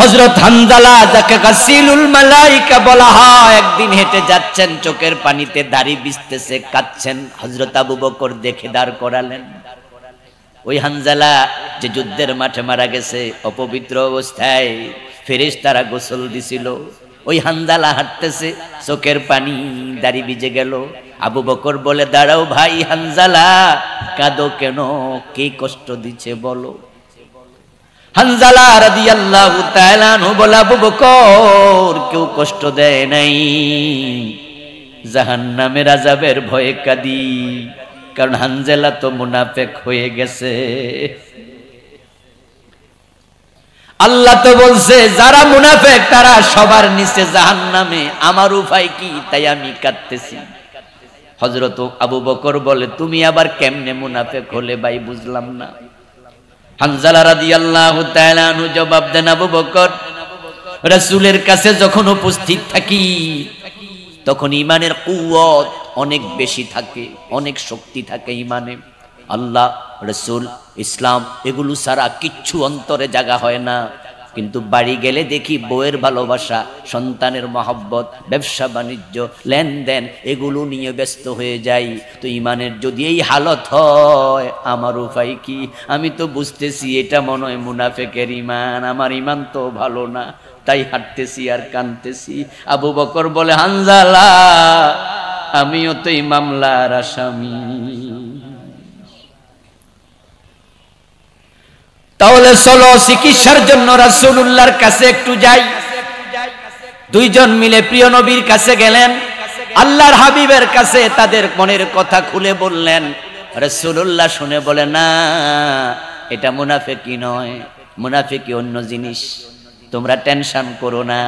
হযরত হানজালা যাকে গাসিলুল মালাইকা বলা হয়, একদিন হেঁটে যাচ্ছেন, চোখের পানিতে দাড়ি ভিজতেছে, কাঁদছেন। হযরত আবু বকর দেখে দাঁড় করালেন। ওই হানজালা যে যুদ্ধের মাঠে মারা গেছে অপবিত্র অবস্থায়, ফেরেশতারা গোসল দিছিল, ওই হানজালা হাঁটতেছে, চোখের পানি, দাড়ি ভিজে গেল। আবু বকর বলে, দাঁড়াও ভাই হানজালা, কাঁদো কেন, কে কষ্ট দিচ্ছে বলো। হানজালা রাদিয়াল্লাহু তাআলা আনহু বলে, আবু বকর, কেউ কষ্ট দেয় নাই, জাহান্নামের আযাবের ভয়ে কাঁদি, কারণ হানজালা তো মুনাফিক হয়ে গেছে। আল্লাহ তো বলছে যারা মুনাফিক তারা সবার নিচে জাহান্নামে, আমার উপায় কি, তাই আমি কাঁদতেছি। হযরত আবু বকর বলে, তুমি আবার কেমনে মুনাফিক হলে ভাই, বুঝলাম না। হানজালা রাদিয়াল্লাহু তাআলা আনহু জবাব দেন, আবু বকর, রাসূলের কাছে যখন উপস্থিত থাকি তখন ঈমানের কুওয়াত অনেক বেশি থাকে, অনেক শক্তি থাকে ঈমানে। আল্লাহ, রাসূল, ইসলাম এগুলো ছাড়া কিচ্ছু অন্তরে জায়গা হয় না। কিন্তু বাড়ি গেলে দেখি বউয়ের ভালোবাসা, সন্তানের মহব্বত, ব্যবসা বাণিজ্য, লেনদেন এগুলো নিয়ে ব্যস্ত হয়ে যাই। তো ঈমানের যদি এই হালত হয়, আমার উপায় কি? আমি তো বুঝতেছি এটা মনে হয় মুনাফিকের ঈমান, আমার ঈমান তো ভালো না, তাই হাঁটতেছি আর কাঁদতেছি। আবু বকর বলে, হানজালা, আমিও তো এই মামলার আসামি। তাহলে চলো চিকিৎসার জন্য রাসূলুল্লাহর কাছে একটু যাই। দুইজন মিলে প্রিয় নবীর কাছে গেলেন, আল্লাহর হাবিবের কাছে তাদের মনের কথা খুলে বললেন। রাসূলুল্লাহ শুনে বলে, না, এটা মুনাফিকি নয়, মুনাফিকি অন্য জিনিস, তোমরা টেনশন করো না।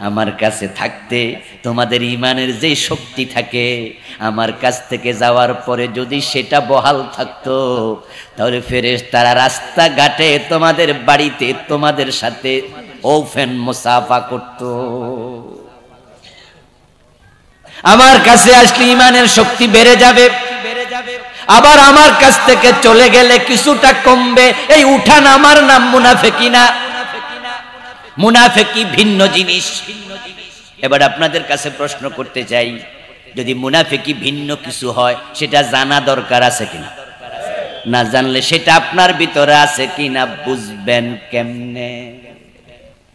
আমার কাছে থাকতে তোমাদের ঈমানের যে শক্তি থাকে, আমার কাছ থেকে যাওয়ার পরে যদি সেটা বহাল থাকতো, তাহলে ফেরেশতারা রাস্তাঘাটে তোমাদের বাড়িতে তোমাদের সাথে ওফেন মুসাফা করত। আমার কাছে আসলে ঈমানের শক্তি বেড়ে যাবে, আবার আমার কাছ থেকে চলে গেলে কিছুটা কমবে। এই উঠান আমার নাম মুনাফিকি না, মুনাফিকি ভিন্ন জিনিস। এবার আপনাদের কাছে প্রশ্ন করতে চাই, যদি মুনাফিকি ভিন্ন কিছু হয় সেটা জানা দরকার আছে কিনা? না জানলে সেটা আপনার ভিতরে আছে কিনা বুঝবেন কেমনে?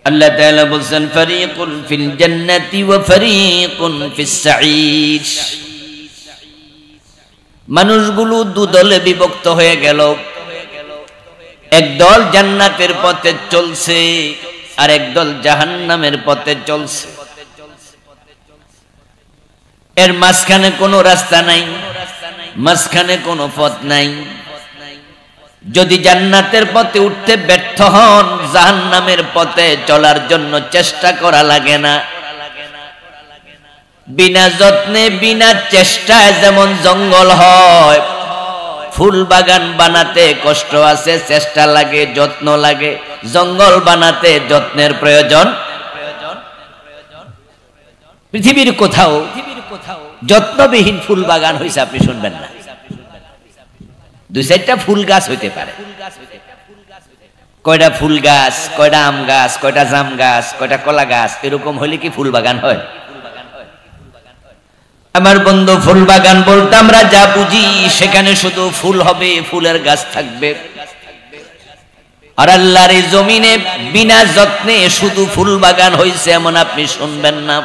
আল্লাহ তাআলা বলেন, ফারিকুন ফিল জান্নাতি ওয়া ফারিকুন ফিস সাঈর। মানুষগুলো দুদলে বিভক্ত হয়ে গেল। একদল জান্নাতের পথে চলছে, আর একদল জাহান্নামের পথে চলছে। এর মাঝখানে কোনো রাস্তা নাই, মাঝখানে কোনো পথ নাই। যদি জান্নাতের পথে উঠতে ব্যর্থ হন, জাহান্নামের পথে চলার জন্য চেষ্টা করা লাগে না। বিনা যত্নে বিনা চেষ্টায় যেমন জঙ্গল হয়, ফুল বাগান বানাতে কষ্ট আছে, চেষ্টা লাগে, যত্ন লাগে। জঙ্গল বানাতে যত্নের প্রয়োজন। পৃথিবীর কোথাও যত্নবিহীন ফুল বাগান হয়েছে আপনি শুনবেন না। দুই চারটা ফুল গাছ হইতে পারে, কয়টা ফুল গাছ, কয়টা আম গাছ, কয়টা জাম গাছ, কয়টা কলা গাছ, এরকম হইলে কি ফুল বাগান হয়? আমার বন্ধু, ফুল বাগান বলতে আমরা যা বুঝি সেখানে শুধু ফুল হবে, ফুলের গাছ থাকবে। আর আল্লাহর এই জমিনে বিনা যত্নে শুধু ফুল বাগান হয়েছে এমন আপনি শুনবেন না।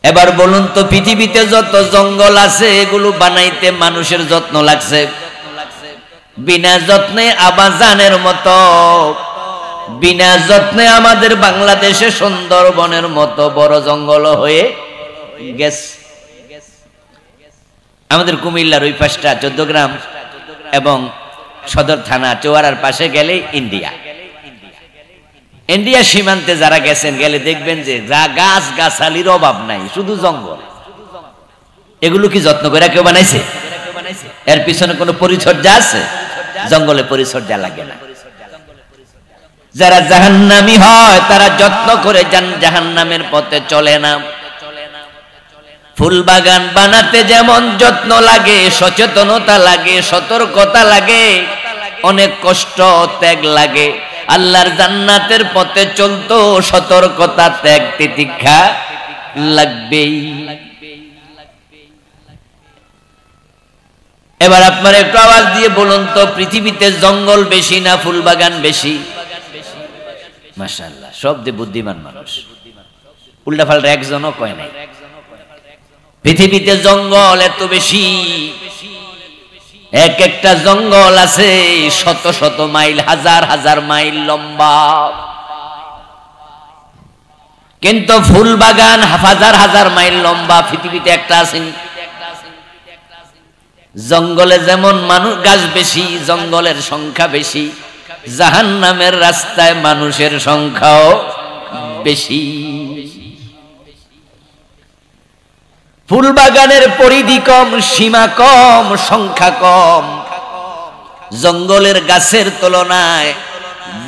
এবার বলুন তো, পৃথিবীতে যত জঙ্গল আছে এগুলো বানাইতে মানুষের যত্ন লাগছে? বিনা যত্নে আবাজানের মতো, বিনা যত্নে আমাদের বাংলাদেশে সুন্দরবনের মতো বড় জঙ্গল হয়ে গেছে। আমাদের কুমিল্লার ওই পাশটা 14 গ্রাম এবং সদর থানা চৌয়ারার পাশে গেলে ইন্ডিয়া। ইন্ডিয়া সীমান্তে যারা গেছেন গেলে দেখবেন যে গাছ গাছালির অভাব নাই, শুধু জঙ্গল। এগুলো কি যত্ন করে কেউ বানাইছে? এর পিছনে কোনো পরিচর্যা আছে? জঙ্গলে পরিচর্যা লাগে না। যারা জাহান্নামী হয় তারা যত্ন করে জাহান্নামের পথে চলে না। ফুল বাগান বানাতে যেমন যত্ন লাগে, সচেতনতা লাগে, সতর্কতা লাগে, অনেক কষ্ট ত্যাগ লাগে, আল্লাহর জান্নাতের পথে চলতো সতর্কতা ত্যাগ তিতিক্ষা লাগবেই। এবার আপনারা একটু আওয়াজ দিয়ে বলুন তো, পৃথিবীতে জঙ্গল বেশি না ফুল বাগান বেশি? মাশাআল্লাহ, সব দিয়ে বুদ্ধিমান মানুষ, উল্টা পাল্টা একজনও কয় নাই। পৃথিবীতে জঙ্গল এত বেশি, এক একটা জঙ্গল আছে শত শত মাইল, হাজার হাজার মাইল লম্বা, কিন্তু ফুল বাগান হাজার হাজার মাইল লম্বা পৃথিবীতে একটা আসেনি। জঙ্গলে যেমন মানুষ গাছ বেশি, জঙ্গলের সংখ্যা বেশি, জাহান্নামের রাস্তায় মানুষের সংখ্যাও বেশি। ফুল বাগানের পরিধি কম, সীমা কম, সংখ্যা কম, জঙ্গলের গাছের তুলনায়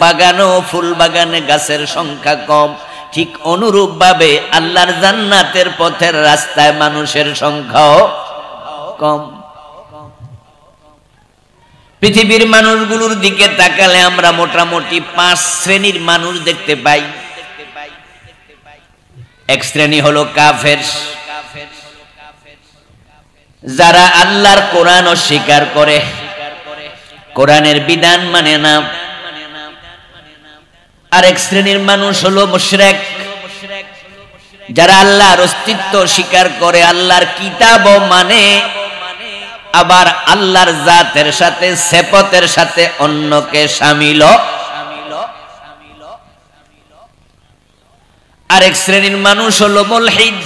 বাগানো ফুল বাগানে গাছের সংখ্যা কম। ঠিক অনুরূপ ভাবে আল্লাহর জান্নাতের পথের রাস্তায় মানুষের সংখ্যাও কম। পৃথিবীর মানুষগুলোর দিকে তাকালে আমরা মোটামুটি 5 শ্রেণীর মানুষ দেখতে পাই। এক শ্রেণী হলো কাফের, যারা আল্লাহর কোরআন অস্বীকার করে, কোরআনের বিধান মানে না। আরেক শ্রেণীর মানুষ হলো মুশরিক, যারা আল্লাহর অস্তিত্ব স্বীকার করে, আল্লাহর কিতাবও মানে, আবার আল্লাহর জাতের সাথে সিফাতের সাথে অন্যকে শামিল। আরেক শ্রেণীর মানুষ হলো মুলহিদ,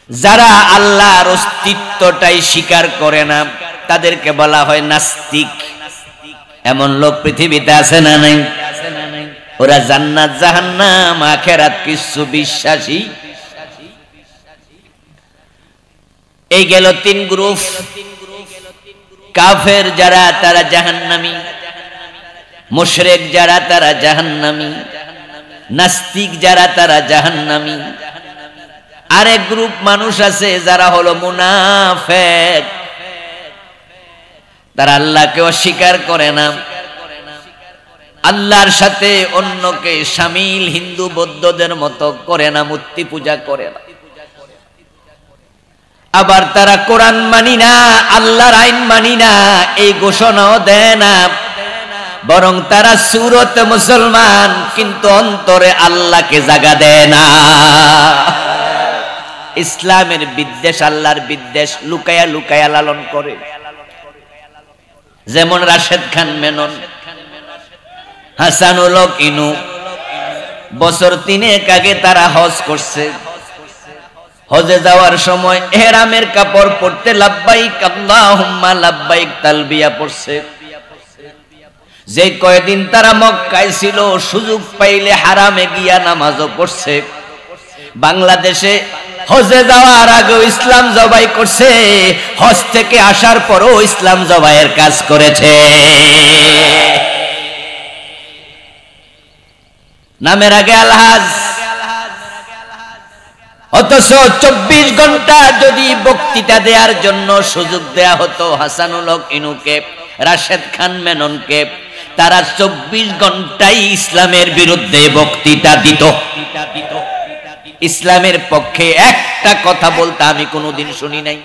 যারা আল্লাহর অস্তিত্বটাই স্বীকার করে না, তাদেরকে বলা হয় নাস্তিক। এমন লোক পৃথিবীতে আছে না নাই? ওরা জান্নাত জাহান্নাম আখিরাত কিছু বিশ্বাসী। এই গেল 3 গ্রুপ। কাফের যারা তারা জাহান্নামী, মুশরিক যারা তারা জাহান্নামী, নাস্তিক যারা তারা জাহান্নামী। আরেক গ্রুপ মানুষ আছে যারা হলো মুনাফিক, তারা আল্লাহকে অস্বীকার করে না, আল্লাহর সাথে অন্যকে শামিল, হিন্দু বৌদ্ধদের মতো করে না, মূর্তি পূজা করে না। আবার তারা কোরআন মানি না, আল্লাহর আইন মানি না এই ঘোষণাও দেয় না, বরং তারা সুরতে মুসলমান কিন্তু অন্তরে আল্লাহকে জায়গা দেয় না। ইসলামের বিদ্বেষ, আল্লাহর বিদ্বেষ লুকায়া লুকায়া লালন করে। যেমন রাশেদ খান মেনন, হাসানুল হক ইনু, বছর 3 আগে তারা হজ করছে। হজে যাওয়ার সময় ইহরামের কাপড় পরতে লাব্বাইক আল্লাহুম্মা লাব্বাইক তালবিয়া পড়ছে। যে কয়দিন তারা মক্কায় ছিল, সুযোগ পাইলে হারামে গিয়া নামাজও পড়ছে। বাংলাদেশে হজে যাওয়ার আগে ইসলাম জবাই করছে, হজ থেকে আসার পরও ইসলাম জবাইয়ের কাজ করেছে। নামের আগে আলহাজ, অথচ 24 ঘন্টা যদি বক্তৃতা দেওয়ার জন্য সুযোগ দেয়া হতো হাসানুল হক ইনুকে, রাশেদ খান মেননকে, তারা 24 ঘন্টাই ইসলামের বিরুদ্ধে বক্তৃতা দিত। ইসলামের পক্ষে একটা কথা বলতে আমি কোনোদিন শুনি নাই।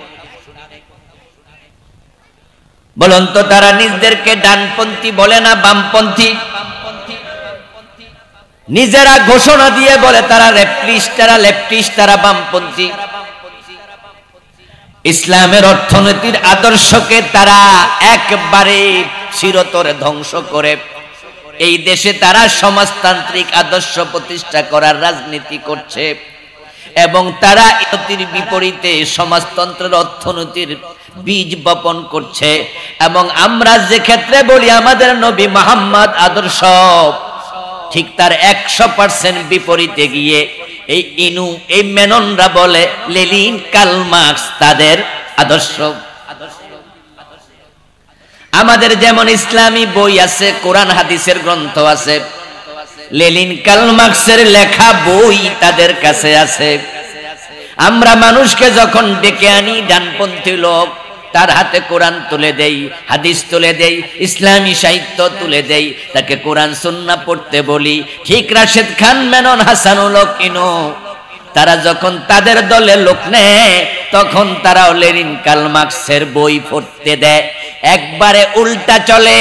বলুন তো, তারা নিজেদেরকে ডানপন্থী বলে না বামপন্থী? নিজেরা ঘোষণা দিয়ে বলে তারা লেফটিস্ট, তারা বামপন্থী। ইসলামের অর্থনীতির আদর্শকে তারা একবারে চিরতরে ধ্বংস করে এই দেশে তারা সমাজতান্ত্রিক আদর্শ প্রতিষ্ঠা করার রাজনীতি করছে, এবং তারা এর বিপরীতে সমাজতন্ত্রের অর্থনীতির বীজ বপন করছে। এবং আমরা যে ক্ষেত্রে বলি আমাদের নবী মুহাম্মদ আদর্শ, ঠিক তার 100% বিপরীতে গিয়ে এই মেননরা বলে লেনিন, কার্ল মার্কস তাদের আদর্শ। আমাদের যেমন ইসলামী বই আছে, কোরআন হাদিসের গ্রন্থ আছে, লেনিন, কার্ল মার্কসের লেখা বই তাদের কাছে আছে। আমরা মানুষকে যখন ডেকে আনি ডানপন্থী লোক, তার হাতে কোরআন তুলে দেই, হাদিস তুলে দেই, ইসলামী সাহিত্য তুলে দেই, তাকে কোরআন সুন্নাহ পড়তে বলি। ঠিক রাশেদ খান মেনন, হাসানুল কিনো তারা যখন তাদের দলে লোক নেয় তখন তারাও লেনিন কার্ল মার্কসের বই পড়তে দেয়। একবারে উল্টা চলে,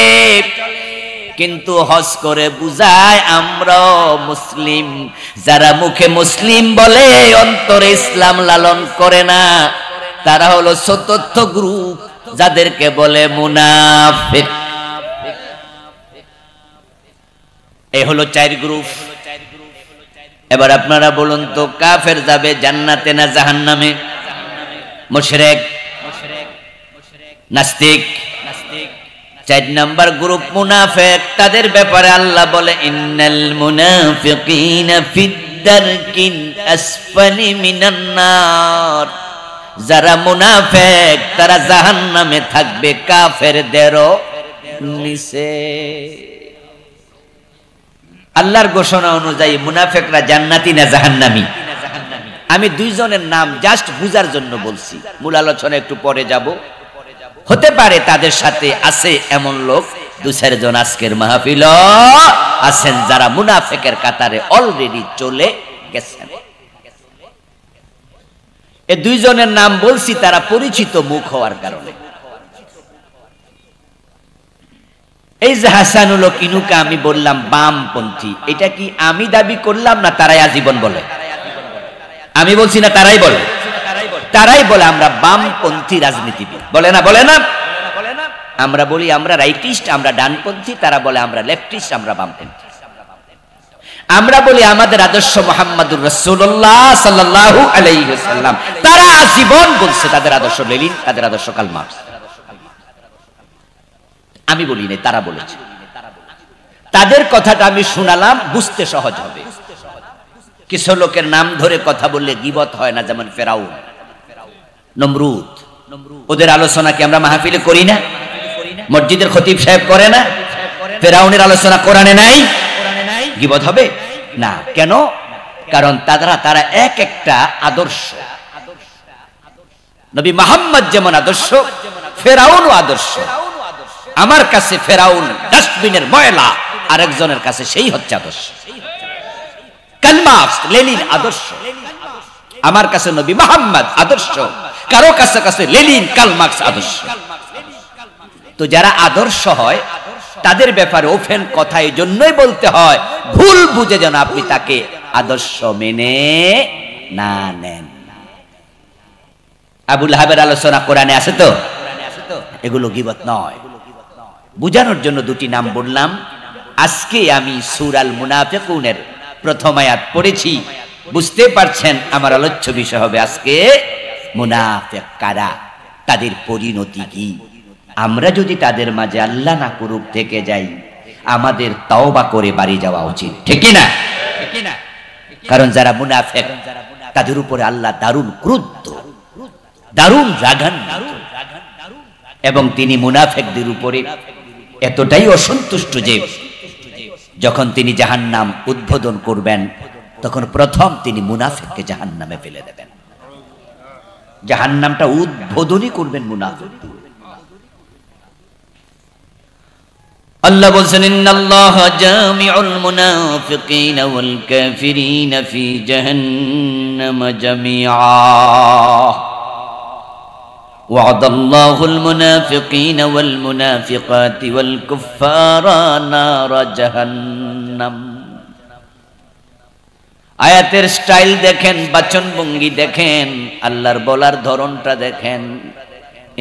কিন্তু হজ করে বুঝায় আমরাও মুসলিম। যারা মুখে মুসলিম বলে অন্তরে ইসলাম লালন করে না, তারা হলো চতুর্থ গ্রুপ, যাদেরকে বলে মুনাফিক। এই হলো 4 গ্রুপ। এবার আপনারা বলুন তো, কাফের যাবে জান্নাতে না জাহান্নামে? মুশরিক, নাস্তিক। 4 নাম্বার গ্রুপ মুনাফিক। তাদের ব্যাপারে আল্লাহ বলে ইন্নাল মুনাফিকিনা ফিদ দারকিল আসফালি মিনান নার। যারা মুনাফিক তারা জাহান্নামে থাকবে কাফেরদেরও নিচে। আল্লাহর ঘোষণা অনুযায়ী মুনাফিকরা জান্নাতি না জাহান্নামী? আমি 2 জনের নাম জাস্ট বুঝার জন্য বলছি, মূল আলোচনা একটু পরে যাব। হতে পারে তাদের সাথে আছে এমন লোক 2-4 জন আজকের মাহফিল আছেন যারা মুনাফিকের কাতারে অলরেডি চলে গেছেন। এই 2 জনের নাম বলছি, তারা পরিচিত মুখ হওয়ার কারণে। এই যে হাসানুল কিনুকা আমি বললাম বামপন্থী, এটা কি আমি দাবি করলাম না তারাই আজীবন বলে? আমি বলছি না তারাই বলে? তারাই বলে আমরা বামপন্থী রাজনীতিবিদ, বলে না? বলে না? আমরা বলি আমরা রাইটিস্ট, আমরা ডানপন্থী, তারা বলে আমরা লেফটিস্ট, আমরা বামপন্থী। আমরা বলি আমাদের আদর্শ মুহাম্মদুর রাসূলুল্লাহ সাল্লাল্লাহু আলাইহি ওয়াসাল্লাম, তারা আজীবন বলছে তাদের আদর্শ লেনিন, তাদের আদর্শ কার্ল মার্কস। আমি বলি না, তারা বলেছে। তাদের কথাটা আমি শোনালাম, বুঝতে সহজ হবে। কিছু লোকের নাম ধরে কথা বললে গীবত হয় না, যেমন ফেরাউন, নমরুদ। ওদের আলোচনা কি আমরা মাহফিলে করি না? মসজিদের খতিব সাহেব করে না? ফেরাউনের আলোচনা কোরআনে নাই? গীবত হবে না কেন? কারণ তারা এক একটা আদর্শ। নবী মুহাম্মদ যেমন আদর্শ, ফেরাউনও আদর্শ। আমার কাছে ফেরাউন ডাস্টবিনের ময়লা, আরেকজনের কাছে সেই হচ্ছে আদর্শ। কার্ল মার্কস, লেনিন আদর্শ। আমার কাছে নবী মুহাম্মদ আদর্শ, কারো কাছে কাছে লেনিন, কার্ল মার্কস আদর্শ। তো যারা আদর্শ হয় তাদের ব্যাপারে ওপেন কথা এই জন্যই বলতে হয়, ভুল বুঝে যেন আপনি তাকে আদর্শ মেনে না নেন। আবু লাহাবের আলোচনা কোরআনে আছে তো? এগুলো গীবত নয়। বুঝানোর জন্য 2টি নাম বললাম। আজকে আমি সূরাল মুনাফিকুনের প্রথম আয়াত পড়েছি, বুঝতে পারছেন আমার আলোচ্য বিষয় হবে আজকে মুনাফিক কারা, তাদের পরিণতি কি। আমরা যদি তাদের মাঝে আল্লাহ না করুক থেকে যাই, আমাদের তওবা করে বাড়ি যাওয়া উচিত, ঠিক না? কারণ যারা মুনাফিক তাদের উপরে আল্লাহ দারুণ ক্রুদ্ধ, দারুণ রাগান্বিত, এবং তিনি মুনাফিকদের উপরে এতটাই অসন্তুষ্ট যে যখন তিনি জাহান্নাম উদ্বোধন করবেন তখন প্রথম তিনি মুনাফিককে জাহান্নামে ফেলে দেবেন। জাহান্নামটা উদ্বোধনই করবেন মুনাফিক। আল্লাহ বলছেন ইন্নাল্লাহা জামিউল মুনাফিকিনা ওয়াল কাফিরিনা ফি জাহান্নাম জামিআ ওয়াদাল্লাহুল মুনাফিকিনা ওয়াল মুনাফিকাতি ওয়াল কুফফারা নার জাহান্নাম। আয়াতের স্টাইল দেখেন, বাচনভঙ্গি দেখেন, আল্লাহর বলার ধরনটা দেখেন।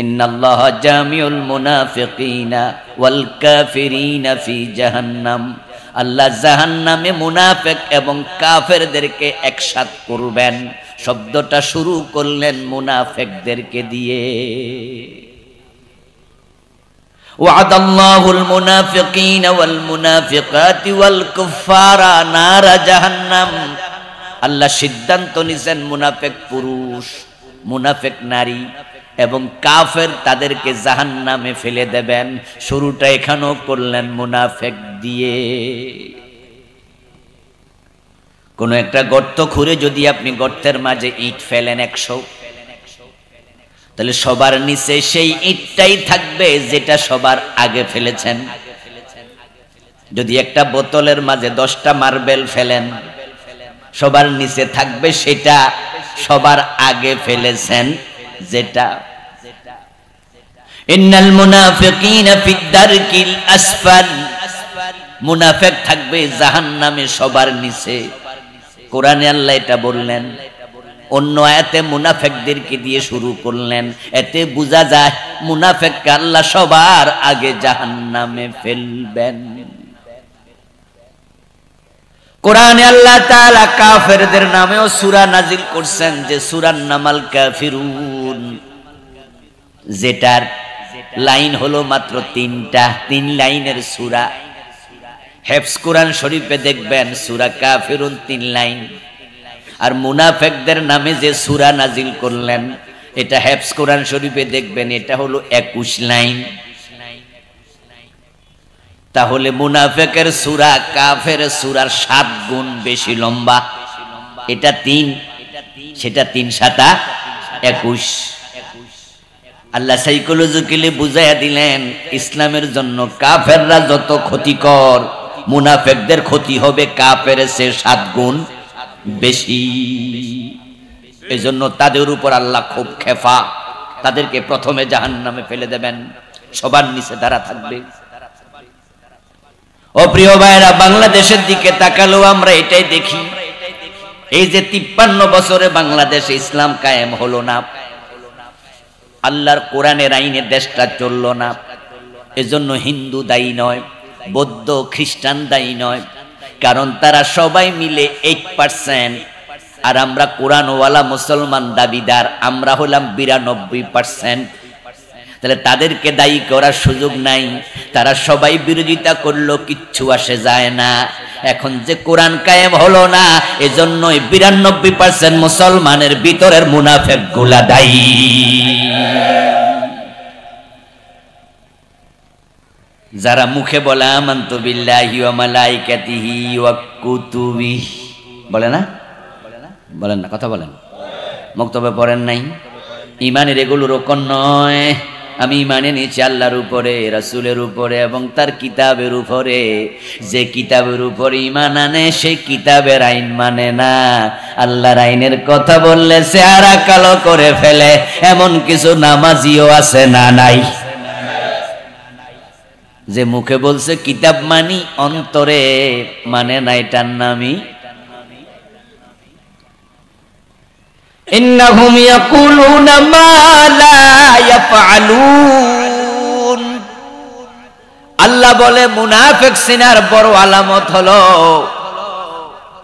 ইন্নাল্লাহা জামিউল মুনাফিকিনা ওয়াল কাফিরিনা ফি জাহান্নাম। আল্লাহ জাহান্নামে মুনাফিক এবং কাফেরদেরকে একসাথ করবেন। শব্দটা শুরু করলেন মুনাফিকদেরকে দিয়ে। ওয়াদাল্লাহুল মুনাফিকিনা ওয়াল মুনাফিকাতি ওয়াল কুফফারা নার জাহান্নাম। আল্লাহ সিদ্ধান্ত নিয়েছেন মুনাফিক পুরুষ, মুনাফিক নারী এবং কাফের তাদেরকে জাহান্নামে ফেলে দেবেন। শুরুটা এখানেও করলেন মুনাফিক দিয়ে। কোন একটা গর্ত খুঁড়ে যদি আপনি গর্তের মাঝে ইট ফেলেন 100, তাহলে সবার নিচে সেই ইটটাই থাকবে যেটা সবার আগে ফেলেছেন। যদি একটা বোতলের মাঝে 10টা মার্বেল ফেলেন, সবার নিচে থাকবে সেটা সবার আগে ফেলেছেন যেটা। ইন্নাল মুনাফিকিনা ফিদ দারকিল আসফাল, মুনাফিক থাকবে জাহান্নামে সবার নিচে। কোরআনে আল্লাহ এটা বললেন, অন্য আয়াতে মুনাফিকদেরকে দিয়ে শুরু করলেন। এতে বোঝা যায় মুনাফিককে আল্লাহ সবার আগে জাহান্নামে ফেলবেন। কোরআনে আল্লাহ তাআলা কাফেরদের নামেও সূরা নাজিল করছেন, যে সূরার নাম আল কাফিরুন, যেটার লাইন হলো মাত্র 3টা, 3 লাইনের সূরা। হেফজ কোরআন শরীফে দেখবেন সূরা কাফিরুন 3 লাইন। আর মুনাফিকদের নামে যে সূরা নাজিল করলেন, এটা হেফজ কোরআন শরীফে দেখবেন এটা হলো 21 লাইন। তাহলে মুনাফিকের সূরা কাফের সূরার 7 গুণ বেশি লম্বা। এটা 3, সেটা 3 7 21। আল্লাহ সাইকোলজিক্যালি বুঝাইয়া দিলেন, ইসলামের জন্য কাফেররা যত ক্ষতিকর, মুনাফিকদের ক্ষতি হবে কাফের চেয়ে 7 গুণ বেশি। এজন্য তাদের উপর আল্লাহ খুব খেফা, তাদেরকে প্রথমে জাহান্নামে ফেলে দেবেন, সবার নিচে তারা থাকবে। ও প্রিয় ভাইরা, বাংলাদেশের দিকে তাকালেও আমরা এটাই দেখি। এই যে 53 বছরে বাংলাদেশে ইসলাম কায়েম হলো না, আল্লাহর কোরআনের আইনে দেশটা চলল না, এজন্য হিন্দু দায়ী নয়, বৌদ্ধ খ্রিস্টান দায়ী নয়, কারণ তারা সবাই মিলে 8%, আর আমরা কোরআনওয়ালা মুসলমান দাবিদার আমরা হলাম 92%। তাহলে তাদেরকে দায়ী করার সুযোগ নাই, তারা সবাই বিরোধিতা করলো, কিচ্ছু আসে যায় না। এখন যে কোরআন কায়েম হলো না, এজন্য 92% মুসলমানের ভিতরের মুনাফিকগুলা দায়ী। যারা মুখে বলে আমানতু বিল্লাহি ওয়া মালাইকাতিহি ওয়া কুতুবিহি, বলে না? বলেন না, কথা বলেন। মুক্তবে পড়েন নাই? ঈমানের এগুলো রকম নয়। আমি মানে নিয়েছি আল্লাহর উপরে, রাসূলের উপরে এবং তার কিতাবের উপরে। যে কিতাবের উপরে ঈমান আনে সে কিতাবের আইন মানে না। আল্লাহর আইনের কথা বললে চেহারা কালো করে ফেলে, এমন কিছু নামাজিও আছে না নাই? যে মুখে বলছে কিতাব মানি, অন্তরে মানে না, এটার নামই ইন্নাহুম ইয়াকুলুনা মা লা ইয়াফআলুন। আল্লাহ বলে মুনাফিক সিনার বড় আলামত হলো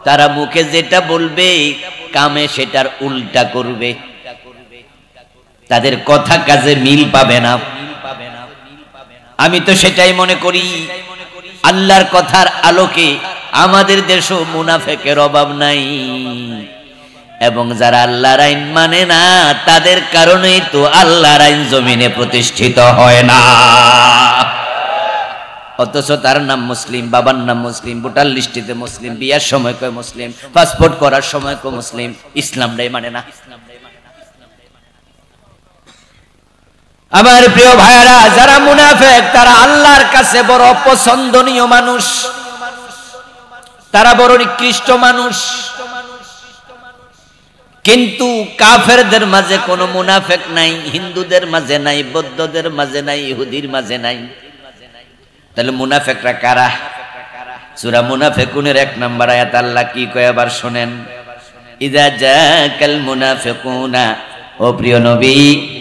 তারা মুখে যেটা বলবে কামে সেটার উল্টা করবে, তাদের কথা কাজে মিল পাবে না। আমি তো সেটাই মনে করি, আল্লাহর কথার আলোকে আমাদের দেশও মুনাফিকের অভাব নাই, এবং যারা আল্লাহর আইন মানে না তাদের কারণেই তো আল্লাহর আইন জমিনে প্রতিষ্ঠিত হয় না। অথচ তার নাম মুসলিম, বাবার নাম মুসলিম, ভোটার লিস্টিতে মুসলিম, বিয়ার সময় কয় মুসলিম, পাসপোর্ট করার সময় কয় মুসলিম, ইসলামটাই মানে না। আমার প্রিয় ভাইরা, যারা মুনাফিক তারা আল্লাহর কাছে বড় অপছন্দনীয় মানুষ, তারা বড় নিকৃষ্ট মানুষ। কিন্তু কাফেরদের মাঝে কোনো মুনাফিক নাই, হিন্দুদের মাঝে নাই, বৌদ্ধদের মাঝে নাই, ইহুদির মাঝে নাই। তাহলে মুনাফিকরা কারা? সূরা মুনাফিকুনের 1 নম্বর আয়াত আল্লাহ কি কয় আবার শুনেন। ইযা জাকাল মুনাফিকুনা, ও প্রিয় নবী,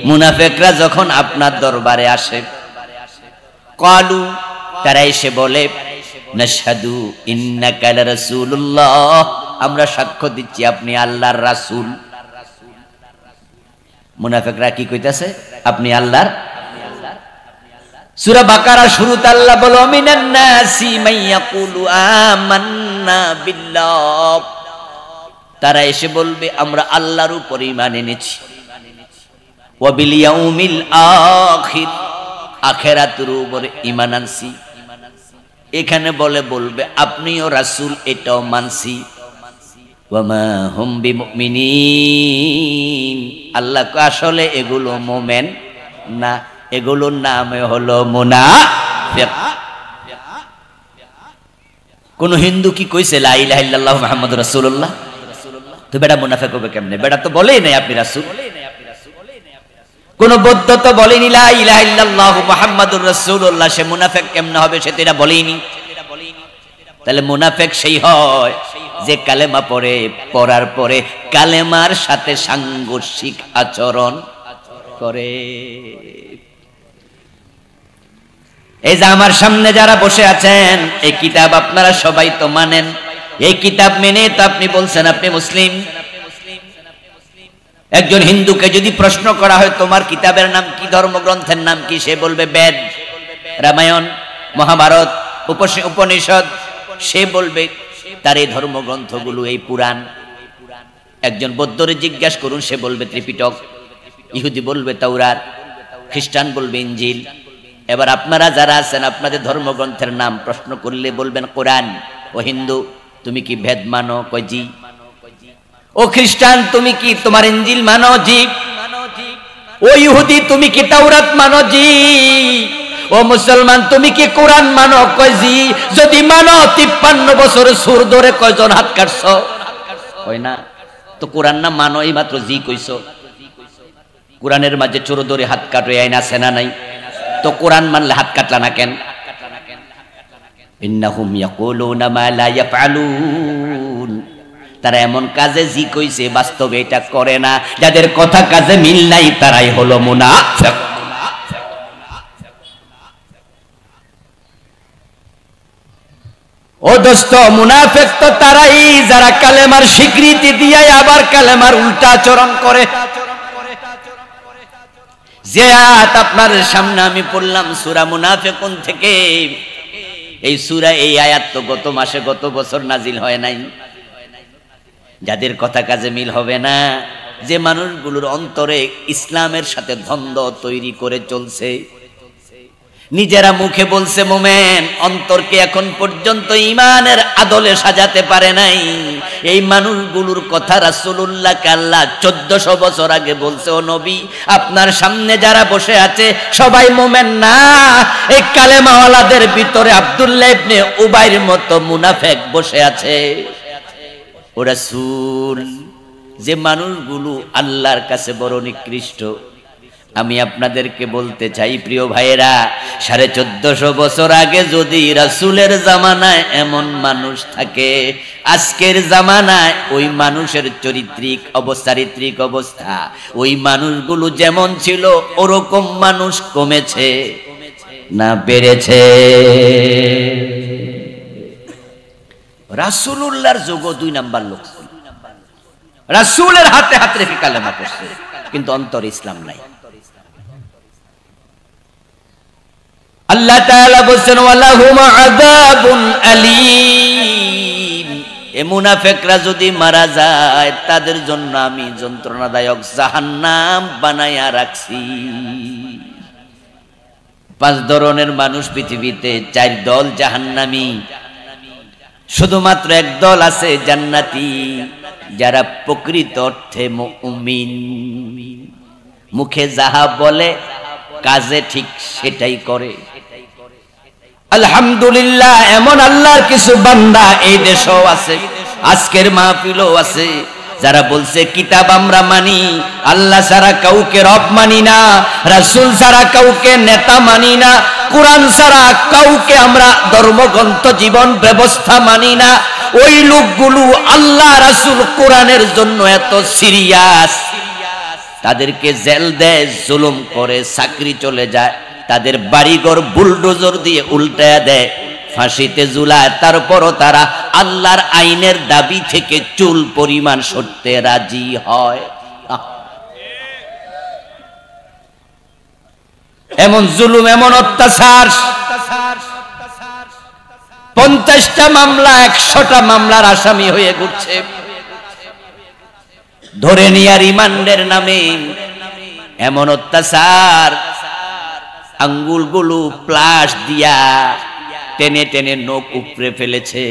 মুনাফিকরা যখন আপনার দরবারে আসে, ক্বালু, তারা এসে বলে, নাশহাদু ইন্নাকা লারাসূলুল্লাহ, আমরা সাক্ষ্য দিচ্ছি আপনি আল্লাহর রাসূল। মুনাফিকরা কি কইতাছে? আপনি আল্লাহর। সূরা বাকারা শুরুতে আল্লাহ বলে, মিনান নাসি মাইয়াকুলু আমান্না বিল্লাহ, তারা এসে বলবে আমরা আল্লাহর উপর ঈমান এনেছি, ওয়া বিল ইয়াউমিল আখির, আখিরাতের উপর ঈমান আনছি। এখানে বলবে আপনিও রাসূল, এটাও মানছি। ওয়ামা হুম বিমুমিনিন, আল্লাহ আসলে এগুলো মোমেন না, এগুলোর নাম হলো মুনাফিক। কোন হিন্দু কি কইছে লা ইলাহা ইল্লাল্লাহ মুহাম্মাদুর রাসূলুল্লাহ? তো বেটা মুনাফিক হবে কেমনে? বেটা তো বলেই নাই আপনি রাসূল। কোন বৌদ্ধ তো বলেনি লা ইলাহা ইল্লাল্লাহ মুহাম্মাদুর রাসূলুল্লাহ, সে মুনাফিক কেমনে হবে? সে তো এটা বলেইনি। তাহলে মুনাফিক সেই হয় যে কালেমা পড়ে, পড়ার পরে কালেমার সাথে সাংঘর্ষিক আচরণ করে। এই যে আমার সামনে যারা বসে আছেন, এই কিতাব আপনারা সবাই তো মানেন। এই কিতাব মেনে তো আপনি বলছেন আপনি মুসলিম। একজন হিন্দুকে যদি প্রশ্ন করা হয় তোমার কিতাবের নাম কি, ধর্মগ্রন্থের নাম কি, সে বলবে বেদ, রামায়ণ, মহাভারত, উপনিষদ। সে বলবে তার এই ধর্মগ্রন্থগুলো এই পুরাণ। একজন বৌদ্ধরে জিজ্ঞাসা করুন, সে বলবে ত্রিপিটক। ইহুদি বলবে তাওরাত, খ্রিস্টান বলবে ইনজিল। এবার আপনারা যারা আছেন আপনাদের ধর্মগ্রন্থের নাম প্রশ্ন করলে বলবেন কোরআন। ও হিন্দু তুমি কি ভেদ মানো? কয় জি। ও খ্রিস্টান তুমি কি তোমার ইনজিল মানো? জি। ও ইহুদি তুমি কি তাওরাত মানো? জি। ও মুসলমান তুমি কি কোরআন মানো? কয় জি। যদি মানো 53 বছর সুর ধরে কয়জন হাত কাটছো? কয় না। তো কোরআন না মানো, এই মাত্র জি কইছো। কোরআনের মাঝে চোর ধরে হাত কাটো আইন আছে না নাই? তো কোরআন মানলে হাত কাটলা না কেন? ইন্নাহুম ইয়াকুলুনা মা লা ইয়াফআলুন, তারা এমন কাজে জি কইছে বাস্তবে এটা করে না। যাদের কথা কাজে মিল নাই তারাই হলো মুনাফিক। ও দোস্ত, মুনাফিক তো তারাই যারা কালেমার স্বীকৃতি দিয়ে আবার কালেমার উল্টা আচরণ করে। যে আয়াত আপনার সামনে আমি পড়লাম সূরা মুনাফিকুন থেকে, এই সূরা এই আয়াত তো গত মাসে গত বছর নাজিল হয় নাই। যাদের কথা কাজে মিল হবে না, যে মানুষগুলোর অন্তরে ইসলামের সাথে দ্বন্দ্ব তৈরি করে চলছে, নিজেরা মুখে বলছে মোমেন, অন্তরকে এখন পর্যন্ত ঈমানের আদলে সাজাতে পারে নাই। এই মানুষগুলোর কথা রাসূলুল্লাহকে আল্লাহ 1400 বছর আগে বলছে, ও নবী আপনার সামনে যারা বসে আছে সবাই মোমেন না। এই কালেমাওয়ালাদের ভিতরে আব্দুল্লাহ ইবনে উবাইর মতো মুনাফিক বসে আছে। ও রাসূল, যে মানুষগুলো আল্লাহর কাছে বড় নিকৃষ্ট, আমি আপনাদেরকে বলতে চাই প্রিয় ভাইয়েরা, 1450 বছর আগে যদি রাসূলের জামানায় এমন মানুষ থাকে, আজকের জামানায় ওই মানুষের চারিত্রিক অবস্থা, ওই মানুষগুলো যেমন ছিল ওরকম মানুষ কমেছে না বেড়েছে? রাসূলুল্লাহর যুগ 2 নাম্বার লোক, রাসূলের হাতে হাত রেখে কালেমা পড়ছে, কিন্তু অন্তরে ইসলাম নাই। আল্লাহ তাআলা বলেন ওয়ালাহুম আযাবুন আলীম, এই মুনাফিকরা যদি মারা যায় তাদের জন্য আমি যন্ত্রণাদায়ক জাহান্নাম বানায়া রাখছি। 5 ধরনের মানুষ পৃথিবীতে, 4 দল জাহান্নামী, শুধুমাত্র 1 দল আছে জান্নাতি, যারা প্রকৃত অর্থে মুমিন। মুখে যাহা বলে কাজে ঠিক সেটাই করে। আলহামদুলিল্লাহ, এমন আল্লাহর কিছু বান্দা এই দেশেও আছে, আজকের মাহফিলও আছে, যারা বলছে কিতাব আমরা মানি, আল্লাহ ছাড়া কাউকে রব মানি না, রাসূল ছাড়া কাউকে নেতা মানি না, কোরআন ছাড়া কাউকে আমরা ধর্মগ্রন্থ জীবন ব্যবস্থা মানি না। ওই লোকগুলো আল্লাহ রাসূল কোরআনের জন্য এত সিরিয়াস, তাদেরকে জেল দেয়, জুলুম করে, চাকরি চলে যায়, তাদের বাড়িঘর বুলডোজার দিয়ে উল্টায়া দেয়, ফাঁসিতে ঝুলায়, তারপরও তারা আল্লাহর আইনের দাবি থেকে চুল পরিমাণ সরতে রাজি হয়। এমন জুলুম, এমন অত্যাচার, 50টা মামলা 100টা মামলার আসামি হয়ে ঘুরছে, ধরে নিয়ে রিমান্ডের নামে এমন অত্যাচার, আঙ্গুলগুলো প্লাস দিয়া টেনে টেনে নখ উপড়ে ফেলেছে।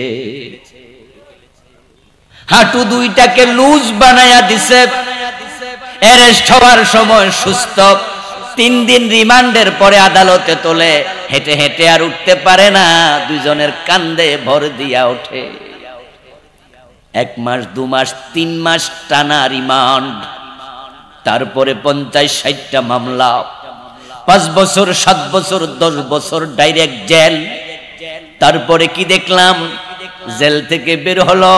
হাঁটু দুইটাকে লুজ বানায়া দিছে। অ্যারেস্ট হওয়ার সময় সুস্থ, 3 দিন রিমান্ডের পরে আদালতে তোলে, হেঁটে হেঁটে আর উঠতে পারে না, দুইজনের কান্দে ভর দিয়া ওঠে। 1 মাস 2 মাস 3 মাস টানা রিমান্ড, তারপরে 50-60টা মামলা, 5 বছর 7 বছর 10 বছর ডাইরেক্ট জেল। তারপরে কি দেখলাম, জেল থেকে বের হলো,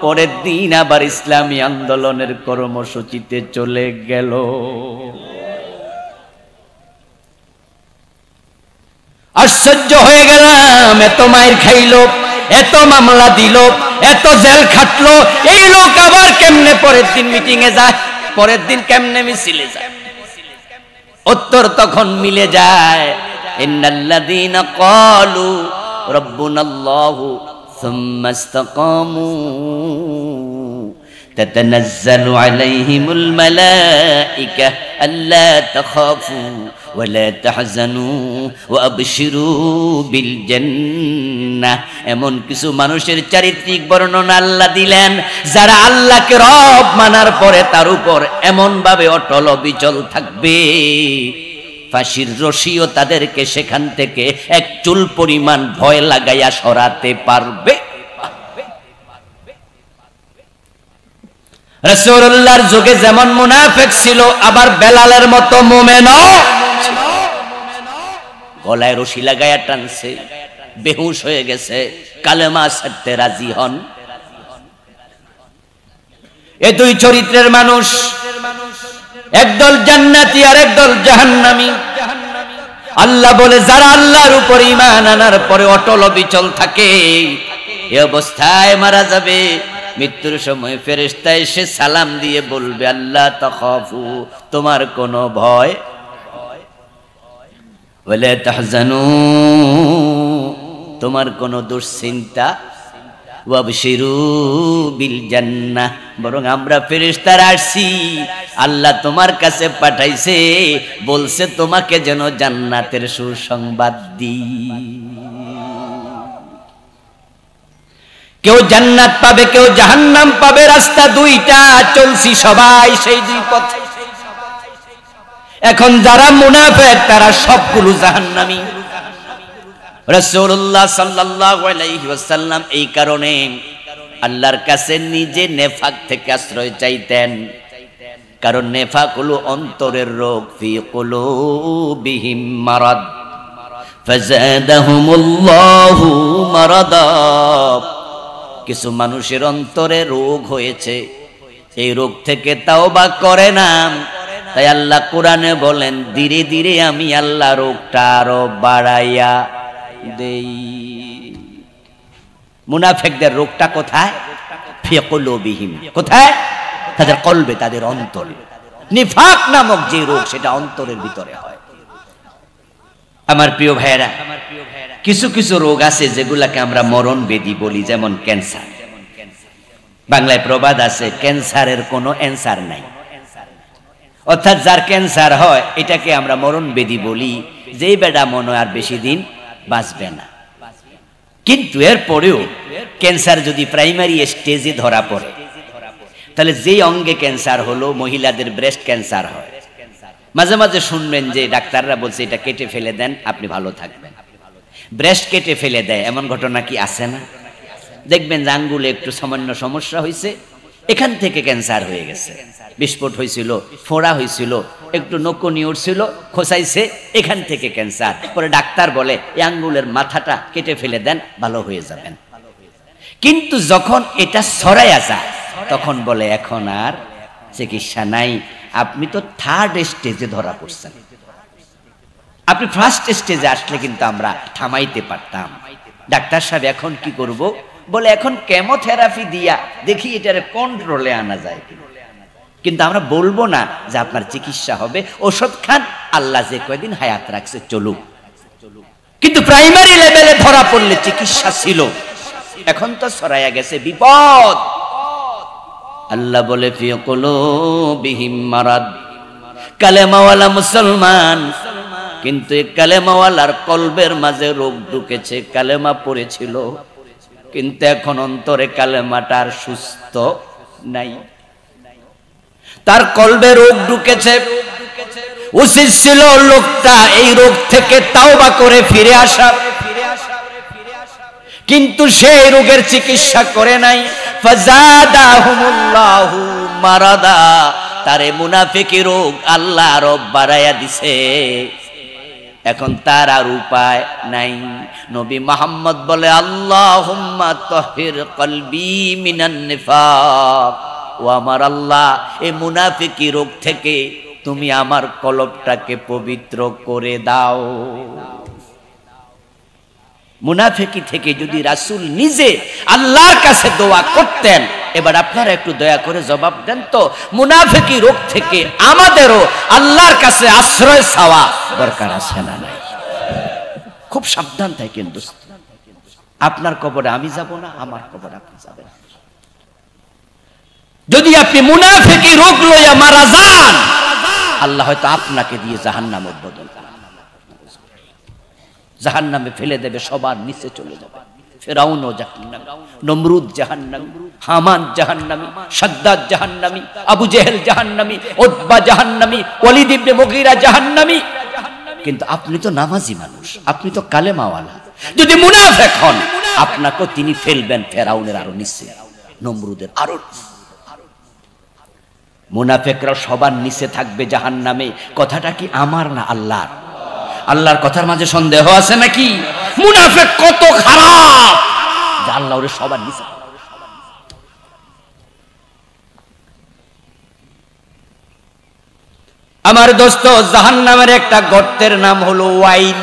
পরের দিন আবার ইসলামী আন্দোলনের কর্মসূচিতে চলে গেল। আশ্চর্য হয়ে গেলাম, এত মায়ের খাইলো, এত মামলা দিল, এত জেল খাটলো, এই লোক আবার কেমনে পরের দিন মিটিং এ যায়, পরের দিন কেমনে মিছিলে যায়? উত্তর তখন মিলে যায়, ইন্নাল্লাযীনা ক্বালু রাব্বুনাল্লাহু সুম্মা ইসতাকামু তাতানাজ্জালু আলাইহিমুল মালায়েকা আল্লা তাখাফু ওয়ালা তাহজানু ওয়া আবশিরু বিল জান্নাহ। এমন কিছু মানুষের চারিত্রিক বর্ণনা আল্লাহ দিলেন, যারা আল্লাহকে রব মানার পরে তার উপর এমন ভাবে অটল অবিচল থাকবে, ফাঁসির রশিও তাদেরকে সেখান থেকে এক চুল পরিমাণ ভয় লাগাইয়া সরাতে পারবে। রাসূলুল্লাহর যুগে যেমন মুনাফিক ছিল, আবার বেলালের মতো মুমিনও গলায় রশি লাগাইয়া টানছে, বেহুশ হয়ে গেছে, কালেমা ছাড়তে রাজি হন। এই দুই চরিত্রের মানুষ, একদল জান্নাতি আর একদল জাহান্নামী। আল্লাহ বলে, যারা আল্লাহর উপর ঈমান আনার পরে অটল অবিচল থাকে, এই অবস্থায় মারা যাবে, মৃত্যুর সময় ফেরেশতা এসে সালাম দিয়ে বলবে, আল্লাহ তাখাফু, তোমার কোনো ভয়, ওয়ালা তাহজানু, তোমার কোনো দুশ্চিন্তা, ওয়াবশিরু বিল জান্নাহ, বরং আমরা ফেরেশতারা আসছি, আল্লাহ তোমার কাছে পাঠাইছে, বলছে তোমাকে যেন জান্নাতের সুসংবাদ দিই। কেউ জান্নাত পাবে, কেউ জাহান্নাম পাবে, রাস্তা দুইটা, চলছি সবাই সেই দুই পথে। এখন যারা মুনাফিক তারা সবগুলো জাহান্নামী। রাসূলুল্লাহ সাল্লাল্লাহু আলাইহি ওয়াসাল্লাম এই কারণে আল্লাহর কাছে নিজে নেফাক থেকে আশ্রয় চাইতেন, কারণ নেফাক হলো অন্তরের রোগ। ফি কুলুবিহিম মারাদ ফাযাদাহুমুল্লাহু মারাদা, কিছু মানুষের অন্তরে রোগ হয়েছে, এই রোগ থেকে তাওবা করে না, তাই আল্লাহ কোরআনে বলেন, ধীরে ধীরে আমি আল্লাহ রোগটা আরো বাড়াইয়া দেই। মুনাফিকদের রোগটা কোথায়? ফি কুলুবিহিম, কোথায়? তাদের কলবে, তাদের অন্তরে। নিফাক নামক যে রোগ, সেটা অন্তরের ভিতরে হয়। আমার প্রিয় ভাইয়েরা, কিছু কিছু রোগ আছে যেগুলাকে আমরা মরণ ব্যাধি বলি, যেমন ক্যান্সার। বাংলায় প্রবাদ আছে, ক্যান্সারের কোনো অ্যান্সার নাই। অর্থাৎ যার ক্যান্সার হয় এটাকে আমরা মরণ ব্যাধি বলি, যেই বেটা মনে আর বেশি দিন বাঁচবে না। কিন্তু এরপরেও ক্যান্সার যদি প্রাইমারি স্টেজে ধরা পড়ে, তাহলে যেই অঙ্গে ক্যান্সার হলো, মহিলাদের ব্রেস্ট ক্যান্সার হয়, মাঝে মাঝে শুনবেন যে ডাক্তাররা বলছে এটা কেটে ফেলে দেন, আপনি ভালো থাকবেন। ব্রেস্ট কেটে ফেলে দেয়, এমন ঘটনা কি আছে না? দেখবেন যে আঙ্গুলে একটু সামান্য সমস্যা হয়েছে, এখান থেকে ক্যান্সার হয়ে গেছে। বিস্ফোট হয়েছিল, ফোড়া হয়েছিল, একটু নকুনি উঠছিল, খোসাইছে, এখান থেকে ক্যান্সার। পরে ডাক্তার বলে এই আঙ্গুলের মাথাটা কেটে ফেলে দেন, ভালো হয়ে যাবেন। কিন্তু যখন এটা ছড়াইয়া যায়, তখন বলে এখন আর চিকিৎসা নাই, আপনি তো 3rd স্টেজে ধরা পড়ছেন, আপনি 1st স্টেজে আসলে কিন্তু আমরা থামাইতে পারতাম। ডাক্তার সাহেব এখন কি করব? বলে এখন কেমোথেরাপি দিয়া দেখি এটারে কন্ট্রোলে আনা যায়। কিন্তু আমরা বলবো না যে আপনার চিকিৎসা হবে, ওষুধ খান, আল্লাহ যে কয়দিন হায়াত রাখছে চলুক। কিন্তু প্রাইমারি লেভেলে ধরা পড়লে চিকিৎসা ছিল, এখন তো ছড়াইয়া গেছে, বিপদ। আল্লাহ বলে ফি কুলুবিহিম মারাদ, কালেমাওয়ালা মুসলমান, কিন্তু এই কালেমাওয়ালার কলবের মাঝে রোগ ঢুকেছে, কালেমা পড়েছিল, কিন্তু এখন অন্তরে কালেমাটার সুস্থ নাই, তার কলবে রোগ ঢুকেছে। উচিত ছিল লোকটা এই রোগ থেকে তাওবা করে ফিরে আসা, কিন্তু সেই রোগের চিকিৎসা করে নাই। ফাজাদাহুমুল্লাহু মারাদা, তারে মুনাফিকি রোগ আল্লাহ রব বাড়াইয়া দিছে। এখন তার আর উপায় নাই। নবী মুহাম্মদ বলে, আল্লাহুম্মা তাহির কলবি মিনান নিফাক, ও আমার আল্লাহ, এই মুনাফিকি রোগ থেকে তুমি আমার কলবটাকে পবিত্র করে দাও। মুনাফিকি থেকে যদি রাসূল নিজে আল্লাহর কাছে দোয়া করতেন, এবার আপনারা একটু দয়া করে জবাব দেন তো, মুনাফিকি রোগ থেকে আমাদেরও আল্লাহর কাছে আশ্রয় চাওয়া দরকার আছে না নাই? খুব সাবধান থাকেন দোস্ত। আপনার কবরে আমি যাব না, আমার কবরে আপনি যাবেন। যদি আপনি মুনাফিকি রোগ লইয়া মারা যান, আল্লাহ হয়তো আপনাকে দিয়ে জাহান্নাম উদ্বোধন করেন, জাহান্নামে ফেলে দেবে, সবার নিচে চলে যাবে। ফিরআউনও জাহান্নামী, নমরুদ জাহান্নামী, হামান জাহান্নামী, সাদ্দাদ জাহান্নামী, আবু জেহেল জাহান্নামী, উতবা জাহান্নামী, ওয়ালিদ ইবনে মুগীরা জাহান্নামী। কিন্তু আপনি তো নামাজি মানুষ, আপনি তো কালেমাওয়ালা। যদি মুনাফিক হন, আপনাকে তিনি ফেলবেন ফিরআউনের আরো নিচে, নমরুদের আরো। মুনাফিকরা সবার নিচে থাকবে জাহান্নামে। কথাটা কি আমার না আল্লাহর? আল্লাহর কথার মাঝে সন্দেহ আছে নাকি? মুনাফিক কত খারাপ যে আল্লাহ ওরে সবার নিচে। আমার দোস্ত, জাহান্নামের একটা গর্তের নাম হলো ওয়াইল।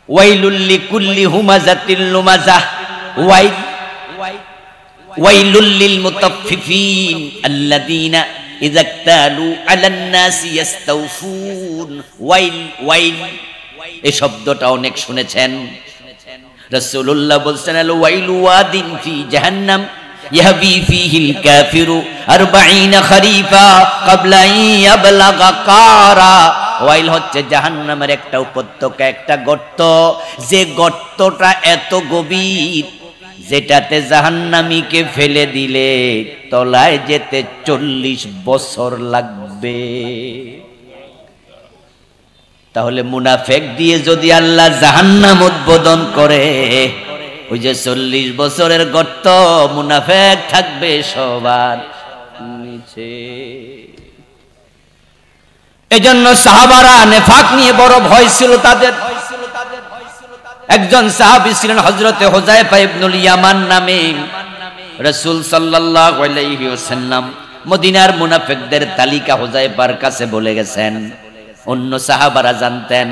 ওয়াইলুল লিকুল্লি হুমাজাতিল লুমাজাহ। ওয়াইল ওয়াইলুল লিল মুতাফফিফিন আল্লাযীনা ইযা ইক্তালু আলান নাসি ইস্তাওফুন। ওয়াইল ওয়াইল এই শব্দটা অনেক শুনেছেন। রাসূলুল্লাহ বলেছেন, আল ওয়াইলু ওয়াদিন ফি জাহান্নাম ইয়াহবি ফিহিল কাফিরু 40 খরিফা ক্বাবলা ইয়াবলাগা কারা। ওয়াইল হচ্ছে জাহান্নামের একটা উপত্যকা, একটা গর্ত, যে গর্তটা এত গভীর যেটাতে জাহান্নামীকে ফেলে দিলে তলায় যেতে 40 বছর লাগবে। তাহলে মুনাফিক দিয়ে যদি আল্লাহ জাহান্নাম উদ্বোধন করে, ওই যে 40 বছরের গর্ত, মুনাফিক থাকবে সবার নিচে। এজন্য সাহাবারা নেফাক নিয়ে বড় ভয় ছিল তাদের। একজন সাহাবী ছিলেন হযরতে হুযায়ফা ইবনুল ইয়ামান নামে। রাসূল সাল্লাল্লাহু আলাইহি ওয়াসাল্লাম মদিনার মুনাফিকদের তালিকা হুযায়ফার কাছে বলে গেছেন, অন্য সাহাবারা জানতেন।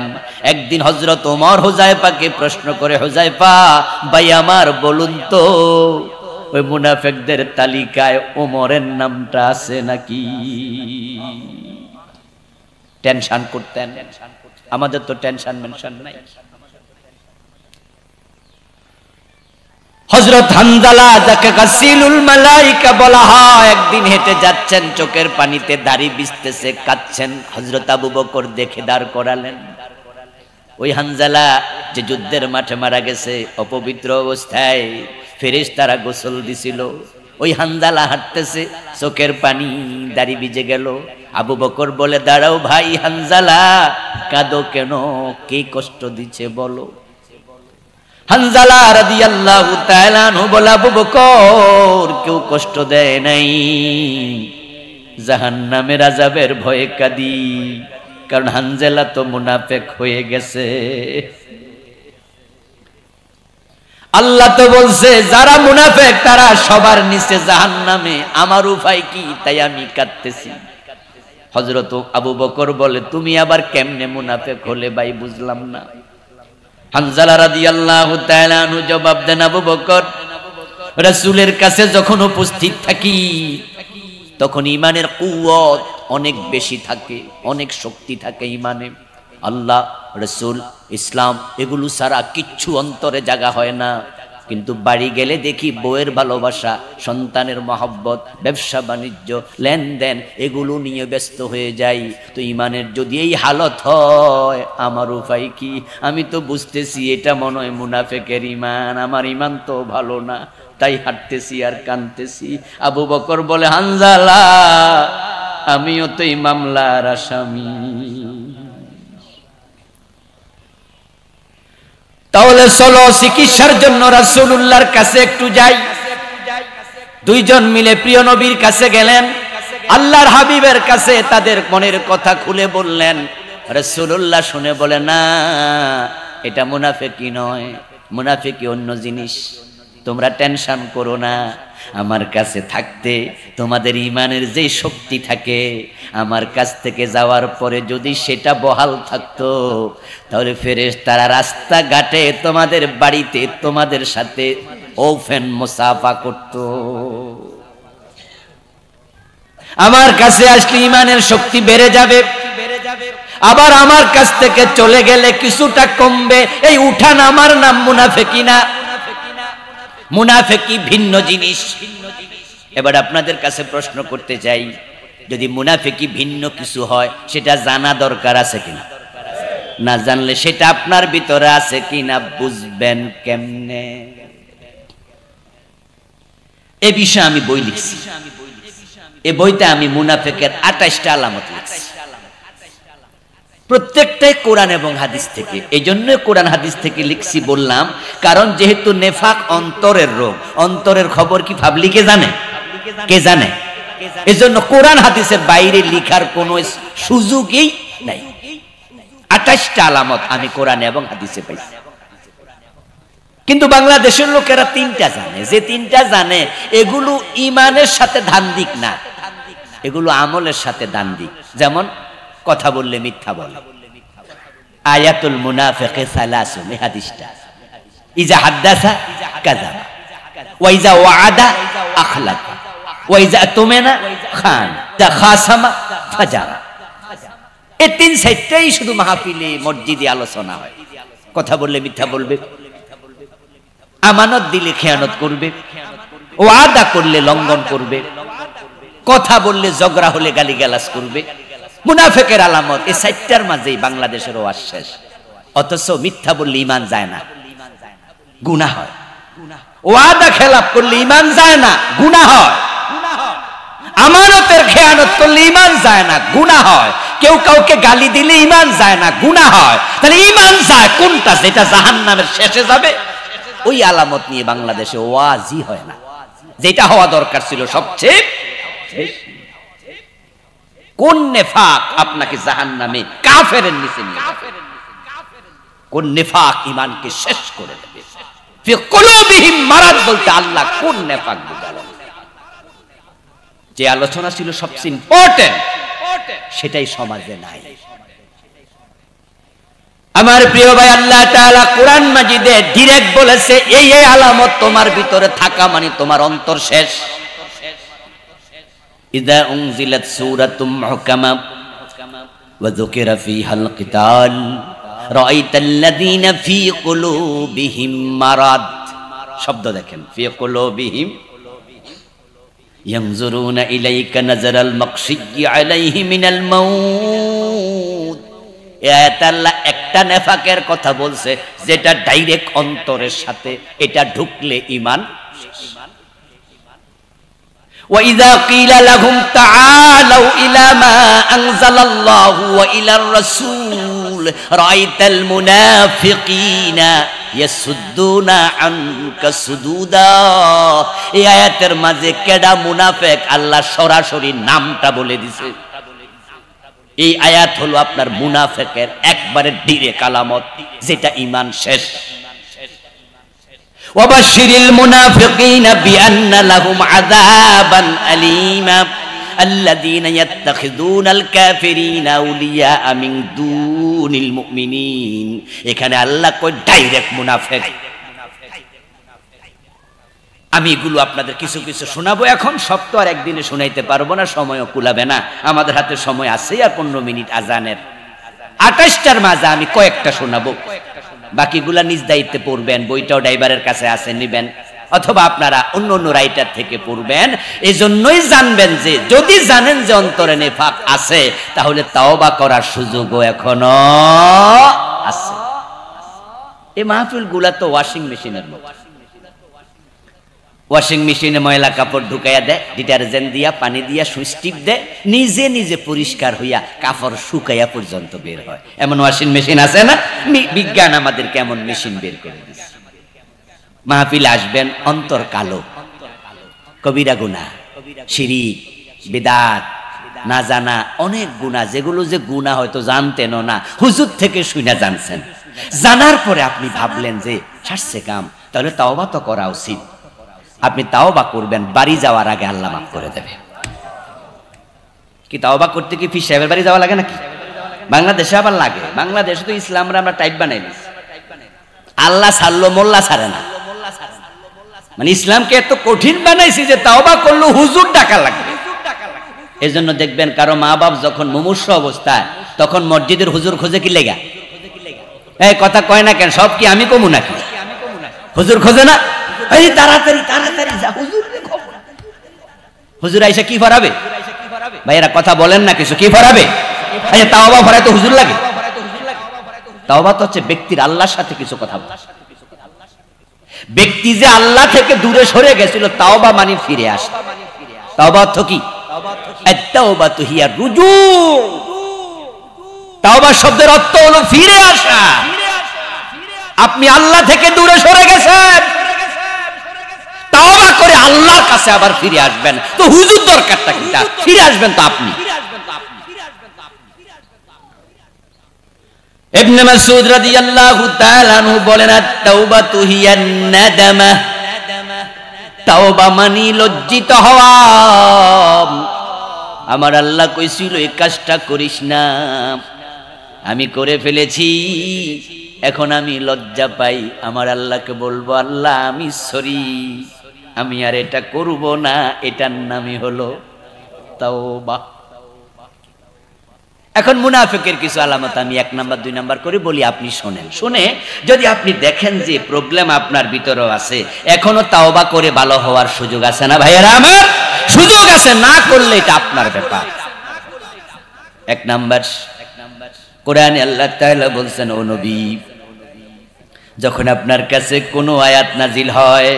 একদিন হযরত ওমর হুযায়ফাকে প্রশ্ন করে, হুযায়ফা ভাই আমার, বলুন তো ওই মুনাফিকদের তালিকায় ওমরের নামটা আছে নাকি? টেনশন করতেন। আমাদের তো টেনশন মেনশন নাই। হযরত হানজালা, যাকে গাসিলুল মালাইকা বলা হয়, একদিন হেঁটে যাচ্ছেন, চোখের পানিতে দাড়ি ভিজতেছে, কাঁদছেন। হযরত আবু বকর দেখে দাঁড় করালেন। ওই হানজালা যে যুদ্ধের মাঠে মারা গেছে অপবিত্র অবস্থায়, ফেরেশতারা গোসল দিছিল, ওই হানজালা হাঁটতেছে, চোখের পানি, দাড়ি ভিজে গেল। আবু বকর বলে, দাঁড়াও ভাই হানজালা, কাঁদো কেন? কে কষ্ট দিচ্ছে বলো? হানজালা রাদিয়াল্লাহু তাআলা আনহু বলে, আবু বকর, কেউ কষ্ট দেয় নাই, জাহান্নামের আযাবের ভয়ে কাঁদি, কারণ হানজালা তো মুনাফিক হয়ে গেছে। আল্লাহ তো বলছে, যারা মুনাফিক তারা সবার নিচে জাহান্নামে, আমার উপায় কি? তাই আমি কাঁদতেছি। হযরত আবু বকর বলে, তুমি আবার কেমনে মুনাফিক হলে ভাই, বুঝলাম না। হানজালা রাদিয়াল্লাহু তাআলা আনহু জবাব দেন, আবু বকর, রাসূলের কাছে যখন উপস্থিত থাকি তখন ঈমানের কুওয়াত অনেক বেশি থাকে, অনেক শক্তি থাকে ঈমানে। আল্লাহ, রাসূল, ইসলাম এগুলো ছাড়া কিচ্ছু অন্তরে জায়গা হয় না। কিন্তু বাড়ি গেলে দেখি বউয়ের ভালোবাসা, সন্তানের মহব্বত, ব্যবসা বাণিজ্য, লেনদেন এগুলো নিয়ে ব্যস্ত হয়ে যাই। তো ইমানের যদি এই হালত হয়, আমার উপায় কি? আমি তো বুঝতেছি এটা মনে হয় মুনাফেকের ইমান, আমার ইমান তো ভালো না, তাই হাঁটতেছি আর কাঁদতেছি। আবু বকর বলে, হানজালা আমিও তো এই মামলার আসামি। তাহলে চলো চিকিৎসার জন্য রাসূলুল্লাহর কাছে একটু যাই। দুইজন মিলে প্রিয় নবীর কাছে গেলেন, আল্লাহর হাবিবের কাছে তাদের মনের কথা খুলে বললেন। রাসূলুল্লাহ শুনে বলে, না এটা মুনাফিকি নয়, মুনাফিকি অন্য জিনিস, তোমরা টেনশন করো না। আমার কাছে থাকতে তোমাদের ইমানের যে শক্তি থাকে, আমার কাছ থেকে যাওয়ার পরে যদি সেটা বহাল থাকতো, তাহলে ফেরেশতারা রাস্তাঘাটে তোমাদের বাড়িতে তোমাদের সাথে ওফেন মুসাফা করত। আমার কাছে আসলে ইমানের শক্তি বেড়ে যাবে, আবার আমার কাছ থেকে চলে গেলে কিছুটা কমবে। এই উঠান আমার নাম মুনাফিকি না, মুনাফিকি ভিন্ন জিনিস। এবার আপনাদের কাছে প্রশ্ন করতে চাই, যদি মুনাফিকি ভিন্ন কিছু হয় সেটা জানা দরকার আছে কিনা? না জানলে সেটা আপনার ভিতরে আছে কিনা বুঝবেন কেমনে? এ বিষয়ে আমি বই লিখছি, এই বইতে আমি মুনাফিকের 28টা আলামত লিখছি, প্রত্যেকটাই কোরআন এবং হাদিস থেকে। এই জন্য কোরআন হাদিস থেকে লিখছি বললাম, কারণ যেহেতু নেফাক অন্তরের রোগ, অন্তরের খবর কি পাবলিকে জানে? কে জানে? এজন্য কোরআন হাদিসের বাইরে লিখার কোনো সুযোগই নাই। 28টা আলামত আমি কোরআন এবং হাদিসে পাইছি, কিন্তু বাংলাদেশের লোকেরা 3টা জানে। যে 3টা জানে এগুলো ইমানের সাথে ধান্দিক না, এগুলো আমলের সাথে ধান্দিক। যেমন কথা বললে মিথ্যা বলে, আয়াতুল মুনাফিকি সালাসুন, এই হাদিসটা, ইজা হাদাসা কাযাবা ওয়া ইজা ওয়াআদা আখলাফা ওয়া ইজা তুমিনা খান, ইজা খাসামা ফাজারা। এই 3-4টাই শুধু মাহফিলে মসজিদে আলোচনা হয়। কথা বললে মিথ্যা বলবে, আমানত দিলে খেয়ানত করবে, ওয়াদা করলে লঙ্ঘন করবে, কথা বললে ঝগড়া হলে গালিগালাজ করবে। মুনাফিকের আলামত এই 4টার মাঝেই বাংলাদেশের ওয়াজ শেষ। অথচ মিথ্যা বললে ঈমান যায় না, গুনাহ হয়। ওয়াদা খেলাফ করলে ঈমান যায় না, গুনাহ হয়। আমানতের খেয়ানত করলে ঈমান যায় না, গুনাহ হয়। কেউ কাউকে গালি দিলে ঈমান যায় না, গুনাহ হয়। তাহলে ঈমান যায় কোনটা? যেটা জাহান্নামের শেষে যাবে। ওই আলামত নিয়ে বাংলাদেশে ওয়াজই হয় না, যেটা হওয়া দরকার ছিল সবচেয়ে বেশি। কোন নেফাক আপনাকে জাহান্নামে কাফেরের নিচে নিয়ে যাবে? কোন নেফাক ঈমানকে শেষ করে দেবে? ফি কুলুবিহিম মারাদ বলতে আল্লাহ কোন নেফাক বুঝালেন? যে আলোচনা ছিল সবচেয়ে ইম্পর্টেন্ট, সেটাই সমাজে নাই। আমার প্রিয় ভাই, আল্লাহ তাআলা কোরআন মাজিদে ডাইরেক্ট বলেছে, এই এই আলামত তোমার ভিতরে থাকা মানে তোমার অন্তর শেষ। ইযা উনজিলাত সূরাতুম মুহকামা ওয়া যুকিরা ফীহাল কিতাল রাআইতাল্লাযীনা ফী কুলুবিহিম মারাদ। শব্দ দেখেন, ফী কুলুবিহিম ইয়ানজুরুনা ইলাইকা নাযারাল মাকশিয়্যি আলাইহি মিনাল মাউত। এত আল্লাহ একটা নেফাকের কথা বলছে যেটা ডাইরেক্ট অন্তরের সাথে, এটা ঢুকলে ঈমান। وَإِذَا قِيلَ لَهُمْ تَعَالَوْا إِلَى مَا أَنزَلَ اللَّهُ وَإِلَى الرَّسُولِ رَأَيْتَ الْمُنَافِقِينَ يَصُدُّونَ عَنكَ صُدُودًا। এই আয়াতের মাঝে কেডা মুনাফিক আল্লাহ সরাসরি নামটা বলে দিয়েছে। এই আয়াত হলো আপনার মুনাফিকের একবারে ডাইরেক্ট আলামত, যেটা ঈমান শেষ। وبشر المنافقين بأن لهم عذابا أليما الذين يتخذون الكافرين أولياء من دون المؤمنين। এখানে আল্লাহ কই ডাইরেক্ট মুনাফিক। আমি এগুলো আপনাদের কিছু কিছু শোনাবো। এখন সব তো আর একদিনে শোনাইতে পারবো না, সময়ও কুলাবে না। আমাদের হাতে সময় আছে আর 15 মিনিট আজানের। 28টার মাঝে আমি কয়েকটা শোনাবো। বাকিগুলা নিজ দায়িত্বে পড়বেন, বইটাও ড্রাইভারের কাছে আছে, নিবেন, অথবা আপনারা অন্য অন্য রাইটার থেকে পড়বেন। এজন্যই জানবেন যে যদি জানেন যে অন্তরে নেফাক আছে, তাহলে তাওবা করার সুযোগও এখনো আছে। এই মাহফিলগুলা তো ওয়াশিং মেশিনের মতো। ওয়াশিং মেশিনে ময়লা কাপড় ঢুকাইয়া দেয়, ডিটারজেন্ট দিয়া, পানি দিয়া, সুইচ টিপ দেয়, নিজে নিজে পরিষ্কার হইয়া কাপড় শুকাইয়া পর্যন্ত বের হয়। এমন ওয়াশিং মেশিন আছে না? বিজ্ঞান আমাদেরকে এমন মেশিন বের করে দিচ্ছে। মাহফিল আসবেন, অন্তর কালো, কবিরা গুনাহ, শিরিক, বিদআত, না জানা অনেক গুনাহ, যেগুলো যে গুনাহ হয়তো জানতেনও না, হুজুর থেকে শুনে জানছেন। জানার পরে আপনি ভাবলেন যে ছাড়ছে কাম, তাহলে তাওবা তো করা উচিত। আপনি তাওবা করবেন, বাড়ি যাওয়ার আগে আল্লাহ মাফ করে দেবে। কি তাওবা করতে কি পীর সাহেবের বাড়ি যাওয়া লাগে নাকি? বাংলাদেশে আবার লাগে। বাংলাদেশে তো ইসলামরা আমরা টাইপ বানাই দিছি, আল্লাহ ছাড়লো মোল্লা ছাড়ে না। মানে ইসলামকে এত কঠিন বানাইছি যে তাওবা করলো হুজুর টাকা লাগবে। এজন্য দেখবেন কারো মা বাপ যখন মুমূর্ষু অবস্থায়, তখন মসজিদের হুজুর খোঁজে কি লেগা? এই কথা কয় না কেন? সব কি আমি কমু নাকি? হুজুর খোঁজে না? এই তাড়াতাড়ি তাড়াতাড়ি যা, হুজুর খবর। হুজুর আইসা কি ফরাবে? ভাইয়েরা কথা বলেন না কিছু, কি ফরাবে? তাওবা ফরায় তো হুজুর লাগে? তাওবা তো হচ্ছে ব্যক্তির আল্লাহর সাথে কিছু কথা বলা। ব্যক্তি যে আল্লাহ থেকে দূরে সরে গেছিল, তাওবা মানে ফিরে আসে। তাওবা অর্থ কি? আত-তাওবাতু হিয়া রুজু। তাওবা শব্দের অর্থ হলো ফিরে আসা। আপনি আল্লাহ থেকে দূরে সরে গেছেন, তাওবা করে আল্লাহর কাছে আবার ফিরে আসবেন। তো হুজুর দরকারটা কি? ফিরে আসবেন তো আপনি। ইবনে মাসউদ রাদিয়াল্লাহু তাআলা আনহু বলেন, আত-তাওবাতু হিয়ান নাদামা। তাওবা মানে লজ্জিত হওয়া। আমার আল্লাহ কইছিল এই কাজটা করিস না, আমি করে ফেলেছি, এখন আমি লজ্জা পাই। আমার আল্লাহকে বলবো, আল্লাহ আমি সরি, আমি আর এটা করব না। এটার নামই হলো তাওবা। এখন মুনাফিকের কিছু আলামত আমি 1 নাম্বার 2 নাম্বার করে বলি, আপনি শোনেন। শুনে যদি আপনি দেখেন যে প্রবলেম আপনার ভিতরেও আছে, এখনো তাওবা করে ভালো হওয়ার সুযোগ আছে না ভাইয়েরা আমার? সুযোগ আছে, না করলে এটা আপনার ব্যাপার। 1 নাম্বার, কোরআনে আল্লাহ তাআলা বলছেন, ও নবী, যখন আপনার কাছে কোনো আয়াত নাজিল হয়,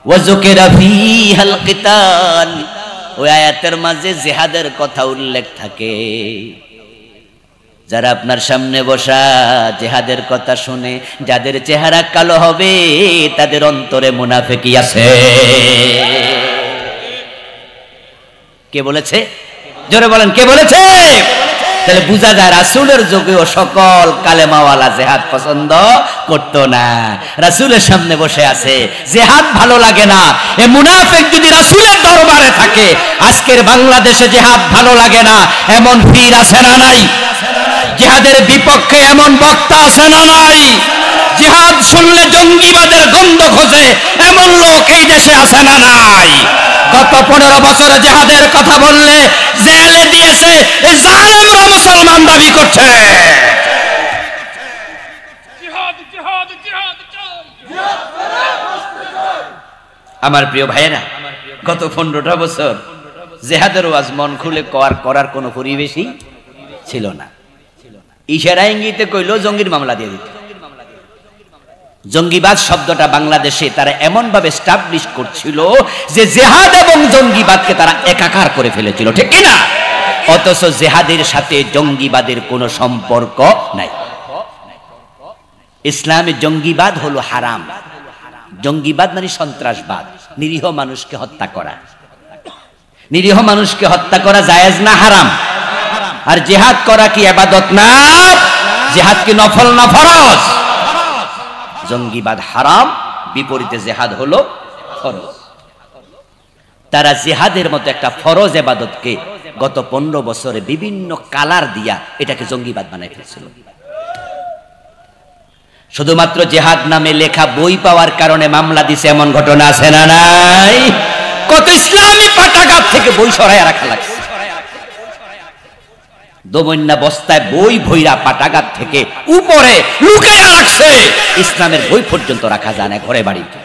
ওয়া যুকিরা ফীহাল কিতাল, ওই আয়াতের মাঝে জিহাদের কথা উল্লেখ থাকে, যারা আপনার সামনে বসা জিহাদের কথা শুনে যাদের চেহারা কালো হবে, তাদের অন্তরে মুনাফিকি আছে। কে বলেছে? জোরে বলেন, কে বলেছে? তাহলে বুঝা যায় রাসূলের যুগেও সকল কালেমাওয়ালা জিহাদ পছন্দ করত না। রাসূলের সামনে বসে আছে, জিহাদ ভালো লাগে না। এ মুনাফিক যদি রাসূলের দরবারে থাকে, আজকের বাংলাদেশে জিহাদ ভালো লাগে না এমন পীর আছে না নাই? জিহাদের বিপক্ষে এমন বক্তা আছে না নাই? জিহাদ শুনলে জঙ্গিবাদের গন্ধ খোঁজে এমন লোক এই দেশে আছে না নাই? গত 15 বছরে জিহাদের কথা বললে জেলে দিয়েছে এই জালেমরা মুসলমান দাবি করছে। আমার প্রিয় ভাইয়েরা, গত 15টা বছর জিহাদের ওয়াজ মন খুলে করার কোনো পরিবেশই ছিল না। ইশারা ইঙ্গিতে কইলো জঙ্গির মামলা দিয়ে দিত। জঙ্গিবাদ শব্দটা বাংলাদেশে তারা এমন ভাবে এস্টাবলিশ করছিল যে জিহাদ এবং জঙ্গিবাদকে তারা একাকার করে ফেলেছিল, ঠিক কি না? অথচ জিহাদের সাথে জঙ্গিবাদের কোনো সম্পর্ক নাই। ইসলামে জঙ্গিবাদ হলো হারাম। জঙ্গিবাদ মানে সন্ত্রাসবাদ, নিরীহ মানুষকে হত্যা করা। নিরীহ মানুষকে হত্যা করা জায়েজ না হারাম? আর জিহাদ করা কি ইবাদত না? জিহাদ কি নফল না ফরজ? জঙ্গিবাদ হারাম, বিপরীতে জিহাদ হলো ফরজ। তারা জিহাদের মতো একটা ফরজ ইবাদতকে গত 15 বছরে বিভিন্ন কালার দিয়া এটাকে জঙ্গিবাদ বানাই ফেলছিল। শুধুমাত্র জিহাদ নামে লেখা বই পাওয়ার কারণে মামলা দিছে এমন ঘটনা আছে না নাই? কত ইসলামী পাঠাগার থেকে বই সরাইয়া রাখা লাগছে। দোমন্যা বস্তায় বই ভইরা পাটাগার থেকে উপরে লুকিয়ে রাখছে, ইসলামের বই পর্যন্ত রাখা যায় না ঘরে বাড়িতে।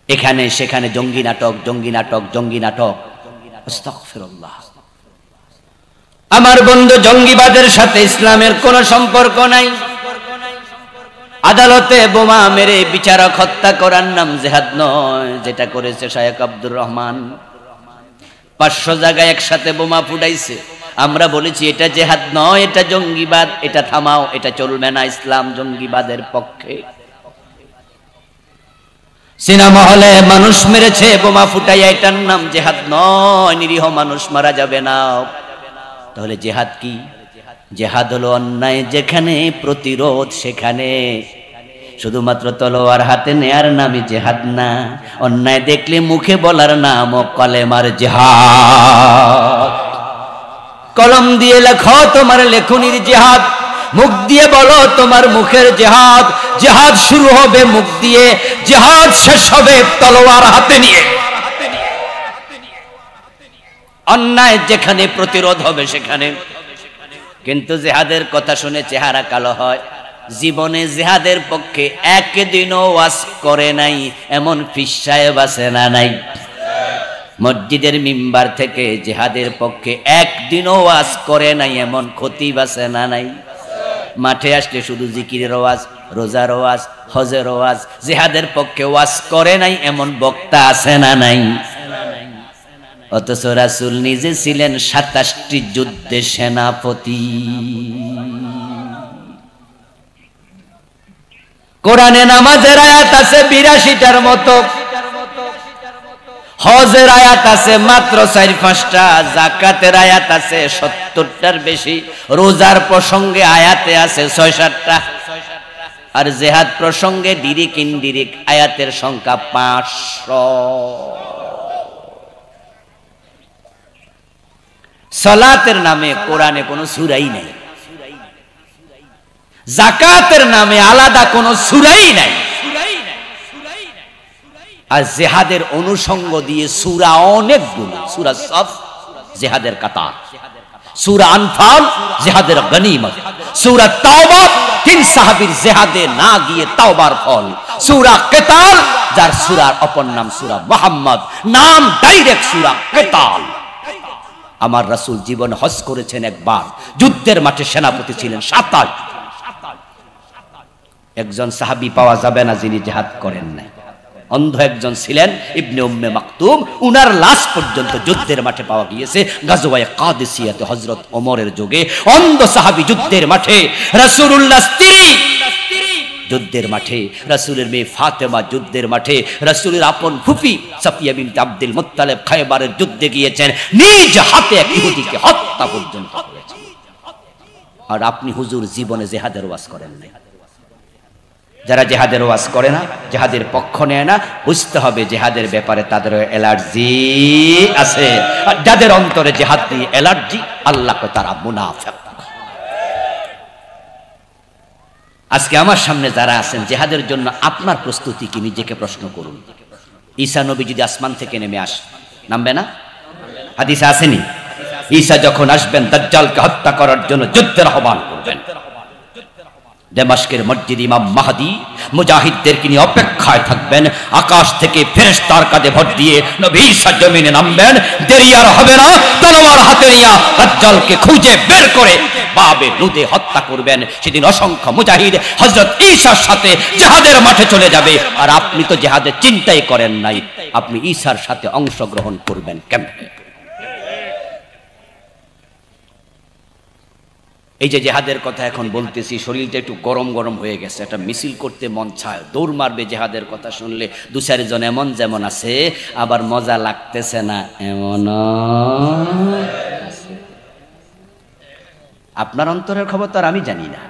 এখানে সেখানে জঙ্গি নাটক, জঙ্গি নাটক, জঙ্গি নাটক। আস্তাগফিরুল্লাহ। আমার বন্ধু, জঙ্গিবাদের সাথে ইসলামের কোনো সম্পর্ক নাই। আদালতে বোমা মেরে বিচারক হত্যা করার নাম জিহাদ নয়, যেটা করেছে শায়েখ আব্দুর রহমান। 500 জায়গায় একসাথে বোমা ফুটাইছে। আমরা বলেছি এটা জিহাদ নয়, এটা জঙ্গিবাদ, এটা থামাও, এটা চলবে না, ইসলাম জঙ্গিবাদের পক্ষে। সিনেমা হলে মানুষ মেরেছে বোমা ফুটাইয়া, এটার নাম জিহাদ নয়, নিরীহ মানুষ মারা যাবে না। তাহলে জিহাদ কি? জিহাদ হলো অন্যায় যেখানে প্রতিরোধ সেখানে। শুধুমাত্র তলোয়ার হাতে নেয়ার নামই জিহাদ না, অন্যায় দেখলে মুখে বলার নাম ও কলেমার জিহাদ। কলম দিয়ে লেখো তোমার লেখনির জিহাদ, মুখ দিয়ে বলো তোমার মুখের জিহাদ। জিহাদ শুরু হবে মুখ দিয়ে, জিহাদ শেষ হবে তলোয়ার হাতে নিয়ে। অন্যায় যেখানে প্রতিরোধ হবে সেখানে। কিন্তু জিহাদের কথা শুনে চেহারা কালো হয়। জীবনে জিহাদের পক্ষে একদিনও ওয়াজ করে নাই এমন পীর সাহেব আছে না নাই? মসজিদের মিম্বার থেকে জিহাদের পক্ষে একদিনও ওয়াজ করে নাই এমন খতিব আছে না নাই? মাঠে আসলে শুধু জিকিরের ওয়াজ, রোজার ওয়াজ, হজের ওয়াজ, জিহাদের পক্ষে ওয়াজ করে নাই এমন বক্তা আছে না নাই? অথচ রাসূল নিজে ছিলেন 27টি যুদ্ধে সেনাপতি। কোরআনে নামাজের আয়াত আছে 82টার মতো, হজের আয়াত আছে মাত্র 4-5টা, যাকাতের আয়াত আছে 70টার বেশি, রোজার প্রসঙ্গে আয়াতে আছে 6-7টা, আর জিহাদ প্রসঙ্গে ডিরিক ইনডিরিক আয়াতের সংখ্যা 500। সালাতের নামে কোরআনে কোনো সূরাই নাই, যাকাতের নামে আলাদা কোনো সূরাই নাই, আর জিহাদের অনুষঙ্গ দিয়ে সূরা অনেকগুলো। সূরা সফ জিহাদের কাতার, সূরা আনফাল জিহাদের গনিমত, সূরা তাওবা 3 সাহাবীর জিহাদে না গিয়ে তাওবার ফল, সূরা কিতাল যার সূরার অপর নাম সূরা মুহাম্মদ, নাম ডাইরেক্ট সূরা কিতাল। আমার রাসূল জীবন হজ করেছেন একবার, যুদ্ধের মাঠে সেনাপতি ছিলেন 27। একজন সাহাবী পাওয়া যাবে না যিনি জিহাদ করেন নাই। অন্ধ একজন ছিলেন ইবনে উম্মে মাকতুম, উনার লাশ পর্যন্ত যুদ্ধের মাঠে পাওয়া গিয়েছে গাজওয়ায়ে কাদেসিয়াতে হযরত ওমরের যুগে। অন্ধ সাহাবী যুদ্ধের মাঠে, রাসূলুল্লাহ স্ত্রী যুদ্ধের মাঠে, রাসূলের মেয়ে ফাতেমা যুদ্ধের মাঠে, রাসূলের আপন ফুফি সাফিয়া বিনতে আব্দুল মুত্তালিব খায়বারের যুদ্ধে গিয়েছেন, নিজ হাতে এক ইহুদিকে হত্যা পর্যন্ত করেছেন। আর আপনি হুজুর জীবনে জিহাদের ওয়াজ করেন নাই। যারা জিহাদের ওয়াজ করে না, জিহাদের পক্ষ নেয় না, বুঝতে হবে জিহাদের ব্যাপারে তাদের অ্যালার্জি আছে। আর যাদের অন্তরে জিহাদ নিয়ে অ্যালার্জি, আল্লাহকে তারা মুনাফিক। আজকে আমার সামনে যারা আছেন, জিহাদের জন্য আপনার প্রস্তুতি কি? নিজেকে প্রশ্ন করুন। ঈসা নবী যদি আসমান থেকে নেমে আসে, নামবে না? হাদিসে আসেনি? ঈসা যখন আসবেন দাজ্জালকে হত্যা করার জন্য যুদ্ধের আহ্বান করবেন। দমাস্কের মসজিদ ইমাম মাহদী মুজাহিদদেরকে নিয়ে অপেক্ষায় থাকবেন। আকাশ থেকে ফেরেশতার কাঁধে ভর দিয়ে নবী ঈসা জমিনে নামবেন। দেরি আর হবে না, তলোয়ার হাতে নিয়ে দাজ্জালকে খুঁজে বের করে বাবে লুদে হত্যা করবেন। সেদিন অসংখ্য মুজাহিদ হযরত ঈসার সাথে জিহাদের মাঠে চলে যাবে। আর আপনি তো জিহাদের চিন্তাই করেন নাই, আপনি ঈসার সাথে অংশগ্রহণ করবেন কেমনে? এই যে জিহাদের কথা এখন বলতেছি, শরীরটা একটু গরম গরম হয়ে গেছে, একটা মিছিল করতে মন চায়, দৌড় মারবে জিহাদের কথা শুনলে। 2-4 জন এমন যেমন আছে, আবার মজা লাগতেছে না এমন। আপনার অন্তরের খবর তো আর আমি জানি না।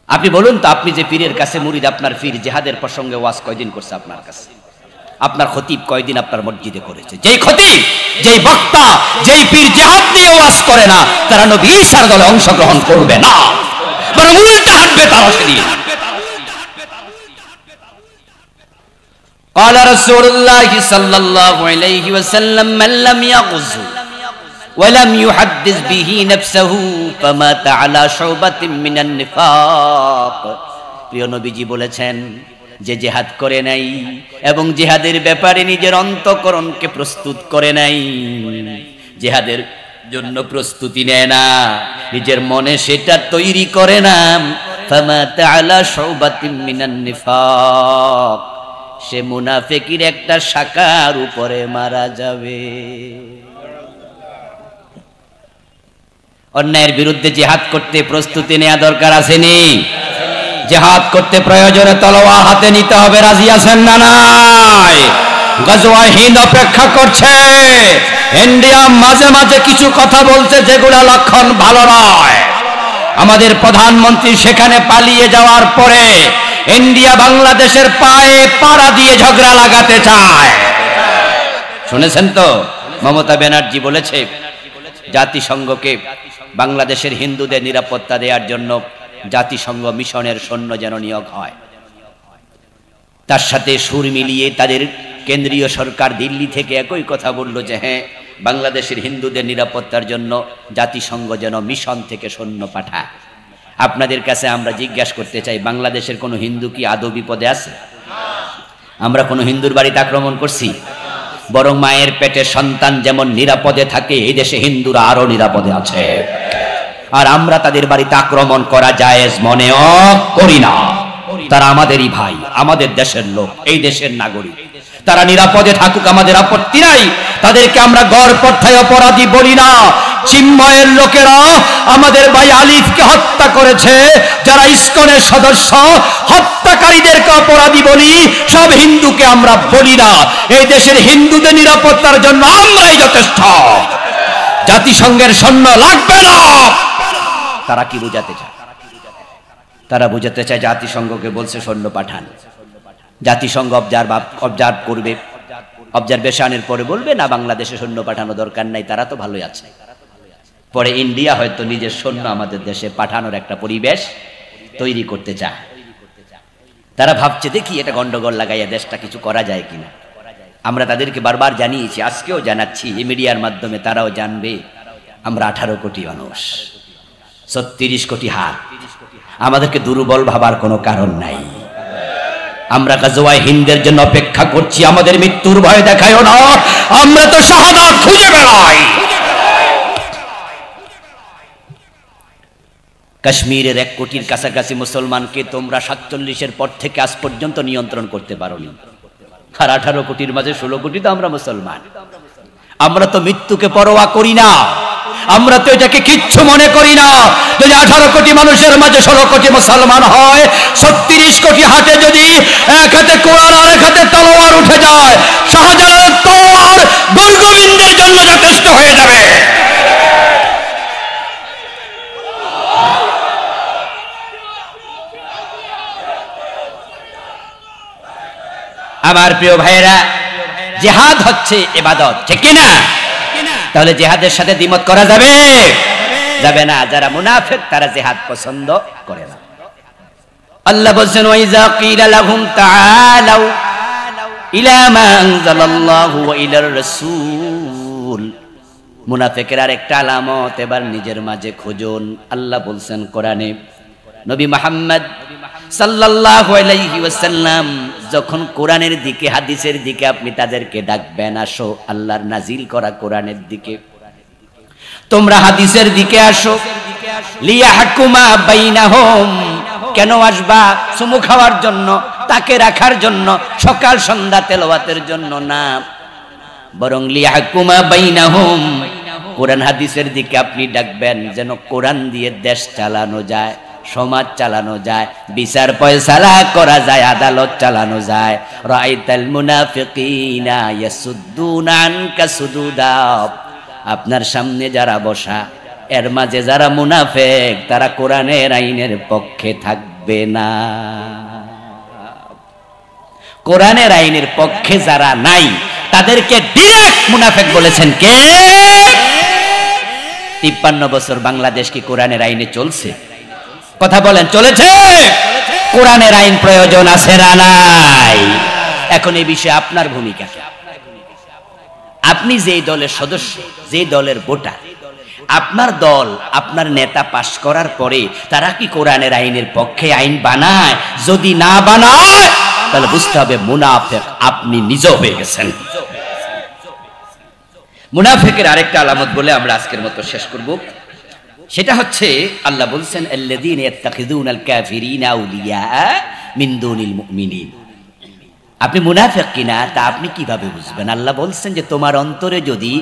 আপনি বলুন তো, আপনি যে পীরের কাছে মুরিদ, আপনার পীর জিহাদের প্রসঙ্গে ওয়াজ কয়দিন করছে আপনার কাছে? আপনার খতিব কয়দিন আপনার মসজিদে করেছে? যেই খতিব, যেই বক্তা, যেই পীর জিহাদ নিয়ে ওয়াজ করে না, তারা নবী ঈসার দলে অংশগ্রহণ করবে না, বরং উল্টা হাঁটবে তারা সেদিন। قال رسول الله صلى الله عليه وسلم من لم يغزو ولم يحدث به نفسه فمات على شعبة من النفاق। প্রিয় নবীজি বলেছেন, যে জিহাদ করে নাই এবং জিহাদের ব্যাপারে নিজের অন্তঃকরণকে প্রস্তুত করে নাই, জিহাদের জন্য প্রস্তুতি নেয় না, নিজের মনে সেটা তৈরি করে না, ফামাতা আলা শাউবাতিন মিনান নিফাক, সে মুনাফিকের একটা শাখার উপরে মারা যাবে। অন্যায়ের বিরুদ্ধে জিহাদ করতে প্রস্তুতি নেওয়া দরকার আসেনি? জিহাদ করতে প্রয়োজনে তলোয়ার হাতে নিতে হবে, রাজি আছেন না নাই? গজওয়া হিন্দ অপেক্ষা করছে। ইন্ডিয়া মাঝে মাঝে কিছু কথা বলছে যেগুলা লক্ষণ ভালো নয়। আমাদের প্রধানমন্ত্রী সেখানে পালিয়ে যাওয়ার পরে ইন্ডিয়া বাংলাদেশের পায়ে পাড়া দিয়ে ঝগড়া লাগাতে চায়। শুনেছেন তো, মমতা ব্যানার্জি বলেছে জাতিসংঘকে বাংলাদেশের হিন্দুদের নিরাপত্তা দেওয়ার জন্য জাতিসংঘ মিশনের সৈন্য যেন নিয়োগ হয়। তার সাথে সুর মিলিয়ে তাদের কেন্দ্রীয় সরকার দিল্লি থেকে একই কথা বলল যে হ্যাঁ, বাংলাদেশের হিন্দুদের নিরাপত্তার জন্য জাতিসংঘ যেন মিশন থেকে সৈন্য পাঠায়। আপনাদের কাছে আমরা জিজ্ঞাসা করতে চাই, বাংলাদেশের কোনো হিন্দু কি আদৌ বিপদে আছে? আমরা কোনো হিন্দুর বাড়িতে আক্রমণ করছি? বরং মায়ের পেটের সন্তান যেমন নিরাপদে থাকে, এই দেশে হিন্দুরা আরো নিরাপদে আছে। আর আমরা তাদের বাড়িতে আক্রমণ করা জায়েজ মনেও করি না। তারা আমাদেরই ভাই, আমাদের দেশের লোক, এই দেশের নাগরিক, তারা নিরাপদে থাকুক, আমাদের আপত্তি নাই। তাদেরকে আমরা গড়পড়থায় অপরাধী বলি না। চিন্ময়ের লোকেরা আমাদের ভাই আলিফকে হত্যা করেছে, যারা ইসকনের সদস্য, হত্যাকারীদেরকে অপরাধী বলি, সব হিন্দুকে আমরা বলি না। এই দেশের হিন্দুদের নিরাপত্তার জন্য আমরাই যথেষ্ট, জাতিসংঘের সৈন্য লাগবে না। তারা কি বুঝাতে চায়? তারা বুঝাতে চায় জাতিসংঘকে বলছে সৈন্য পাঠান, জাতিসংঘ অবজার্ভ করবে, অবজারভেশনের পরে বলবে না বাংলাদেশে সৈন্য পাঠানো দরকার নাই, তারা তো ভালোই আছে। পরে ইন্ডিয়া হয়তো নিজের সৈন্য আমাদের দেশে পাঠানোর একটা পরিবেশ তৈরি করতে চায়। তারা ভাবছে দেখি এটা গন্ডগোল লাগাইয়া দেশটা কিছু করা যায় কিনা। আমরা তাদেরকে বারবার জানিয়েছি, আজকেও জানাচ্ছি, এই মিডিয়ার মাধ্যমে তারাও জানবে। আমরা 18 কোটি মানুষ, 36 কোটি হাত, আমাদেরকে দুর্বল ভাবার কোনো কারণ নাই। আমরা গাজওয়ায়ে হিন্দের জন্য অপেক্ষা করছি, আমাদের মৃত্যুর ভয় দেখায়ও না, আমরা তো শাহাদাত খুঁজে বেড়াই। কাশ্মীরের 1 কোটির কাছাকাছি মুসলমানকে তোমরা 47-এর পর থেকে আজ পর্যন্ত নিয়ন্ত্রণ করতে পারোনি। আর 18 কোটির মাঝে 16 কোটি তো আমরা মুসলমান। আমরা তো মৃত্যুকে পরোয়া করি না, আমরা তো এটাকে কিচ্ছু মনে করি না। যদি 18 কোটি মানুষের মাঝে 16 কোটি মুসলমান হয়, 36 কোটি হাতে যদি এক হাতে কোরআন আর এক হাতে তলোয়ার উঠে যায়, শাহজালালের তলোয়ার গোবিন্দের জন্য যথেষ্ট হয়ে যাবে। আমার প্রিয় ভাইয়েরা, জিহাদ হচ্ছে ইবাদত, ঠিক কি না? তাহলে জিহাদের সাথে দ্বিমত করা যাবে? যাবে না। যারা মুনাফিক তারা জিহাদ পছন্দ করে না। আল্লাহ বলেন, ওয়াইজা কিলা লাহুম তাআলাউ ইলা মা আনজালাল্লাহু ওয়া ইলার রাসূল। মুনাফিকের আরেকটা আলামত এবার নিজের মাঝে খুঁজুন। আল্লাহ বলেন কোরআনে, নবী মুহাম্মদ সাল্লাল্লাহু আলাইহি ওয়াসাল্লাম যখন কোরআনের দিকে, হাদিসের দিকে আপনি তাদেরকে ডাকবেন, আসো আল্লাহর নাজিল করা কোরআনের দিকে, তোমরা হাদিসের দিকে আসো। লিয়াহকুমা বাইনাহুম, কেন আসবা? চুমু খাওয়ার জন্য, তাকে রাখার জন্য, সকাল সন্ধ্যা তেলাওয়াতের জন্য না, বরং লিয়াহকুমা বাইনাহুম, কোরআন হাদিসের দিকে আপনি ডাকবেন, যেন কোরআন দিয়ে দেশ চালানো যায়, সমাজ চালানো যায়, বিচার ফয়সালা করা যায়, আদালত চালানো যায়। রাআইতাল মুনাফিকিনা ইয়াসুদ্দুনা আনকা সুদুদা, আপনার সামনে যারা বসা, এর মাঝে যারা মুনাফিক, তারা কোরআনের আইনের পক্ষে থাকবে না। কোরআনের আইনের পক্ষে যারা নাই, তাদেরকে ডাইরেক্ট মুনাফিক বলেছেন কে? 53 বছর বাংলাদেশ কি কোরআনের আইনে চলছে? কথা বলেন, চলেছে? কোরআনের আইন প্রয়োজন আছে না নাই? এখন এই বিষয়ে আপনার ভূমিকা কি? আপনি যেই দলের সদস্য, যেই দলের ভোটার, আপনার দল আপনার নেতা পাশ করার পরে তারা কি কোরআনের আইনের পক্ষে আইন বানায়? যদি না বানায় তাহলে বুঝতে হবে মুনাফিক আপনি নিজে হয়ে গেছেন। মুনাফিকের আরেকটা আলামত বলে আমরা আজকের মতো শেষ করব, সেটা হচ্ছে আল্লাহ বলছেন আল্লাযীনা ইয়াত্তাখিযুনাল কাফিরিনা আউলিয়া মিন দুনিল মুমিনিন। আপনি মুনাফিক কিনা তা আপনি কিভাবে বুঝবেন? আল্লাহ বলছেন যে তোমার অন্তরে যদি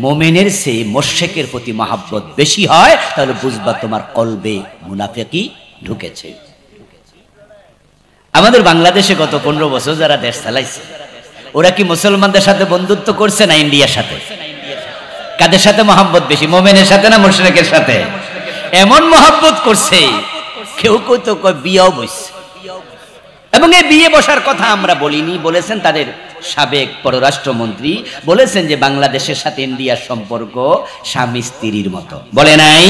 মুমিনের চেয়ে মুশরিকের প্রতি মহব্বত বেশি হয় তাহলে বুঝবা তোমার কলবে মুনাফিকই ঢুকেছে। আমাদের বাংলাদেশে গত 15 বছর যারা দেশ চালাইছে ওরা কি মুসলমানদের সাথে বন্ধুত্ব করছে না ইন্ডিয়ার সাথে? কাদের সাথে মহব্বত বেশি, মুমিনের সাথে না মুশরিকের সাথে? এমন মহব্বত করছে কেউ কেউ তো বিয়েও বসছে, এবং এই বিয়ে বসার কথা আমরা বলিনি, বলেছেন তাদের সাবেক পররাষ্ট্রমন্ত্রী, বলেছেন যে বাংলাদেশের সাথে ইন্ডিয়ার সম্পর্ক স্বামী স্ত্রীর মতো, বলে নাই?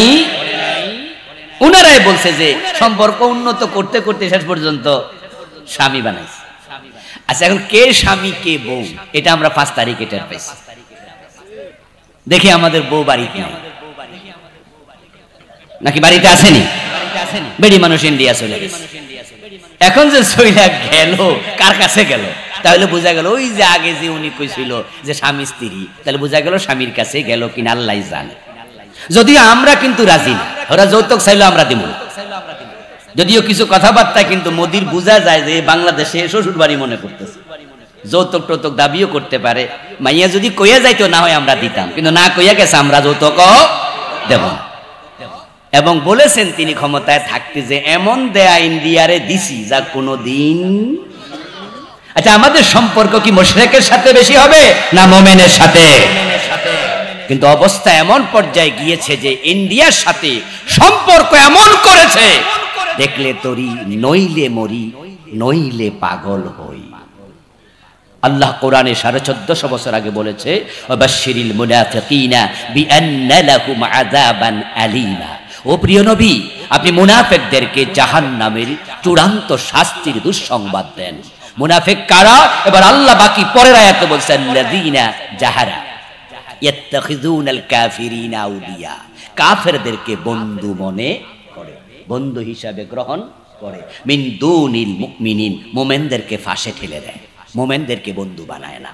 উনারাই বলছে যে সম্পর্ক উন্নত করতে করতে শেষ পর্যন্ত স্বামী বানাইছে। আচ্ছা, এখন কে স্বামী কে বউ এটা আমরা 5 তারিখে টের পাইছি। দেখি আমাদের বউ বাড়িতে নাই নাকি বাড়িতে আসেনি? বেড়ি মানুষ ইন্ডিয়া চলে গেছে। এখন যে চইলা গেল কার কাছে গেল? তাহলে বোঝা গেল ওই যে আগে যে উনি কইছিল যে স্বামী স্ত্রী, তাহলে বোঝা গেল স্বামীর কাছে গেল কিনা আল্লাহ জানে। যদিও আমরা কিন্তু রাজি না, ওরা যৌতুক চাইলো আমরা দিব। যদিও কিছু কথাবার্তা কিন্তু মোদির বোঝা যায় যে বাংলাদেশে শ্বশুর বাড়ি মনে করতেছে, যৌতুক টৌতুক দাবিও করতে পারে। মাইয়া যদি কইয়া যাইতো না হয় আমরা দিতাম, কিন্তু না কইয়া গেছে আমরা যৌতুক দেব না। এবং বলেছেন তিনি ক্ষমতায় থাকতে যে এমন দেয়া ইন্ডিয়ারে দিছি যা কোনোদিন। আচ্ছা, আমাদের সম্পর্ক কি মুশরিকের সাথে বেশি হবে না মুমিনের সাথে? কিন্তু অবস্থা এমন পর্যায়ে গিয়েছে যে ইন্ডিয়ার সাথে সম্পর্ক এমন করেছে, দেখলে তোরি নইলে মরি নইলে পাগল হই। আল্লাহ কোরআনে 1450 বছর আগে বলেছে ওয়াবাশশিরিল মুনাফিকিনা বিআন্না লাহুম আযাবান আলীমা। ও প্রিয় নবী, আপনি মুনাফিকদেরকে জাহান্নামের চূড়ান্ত শাস্তির দুঃসংবাদ দেন। মুনাফিক কারা? এবার আল্লাহ বাকি পরের আয়াতে বলছেন আল্লাযীনা জাহারা ইয়াত্তাখিযুনাল কাফিরিনা আউলিয়া, কাফেরদেরকে বন্ধু মনে করে, বন্ধু হিসাবে গ্রহণ করে। মিন দুনিল মুমিনিন, মুমিনদেরকে ফাঁসে ঠেলে দেয়, মুমিনদেরকে বন্ধু বানায় না।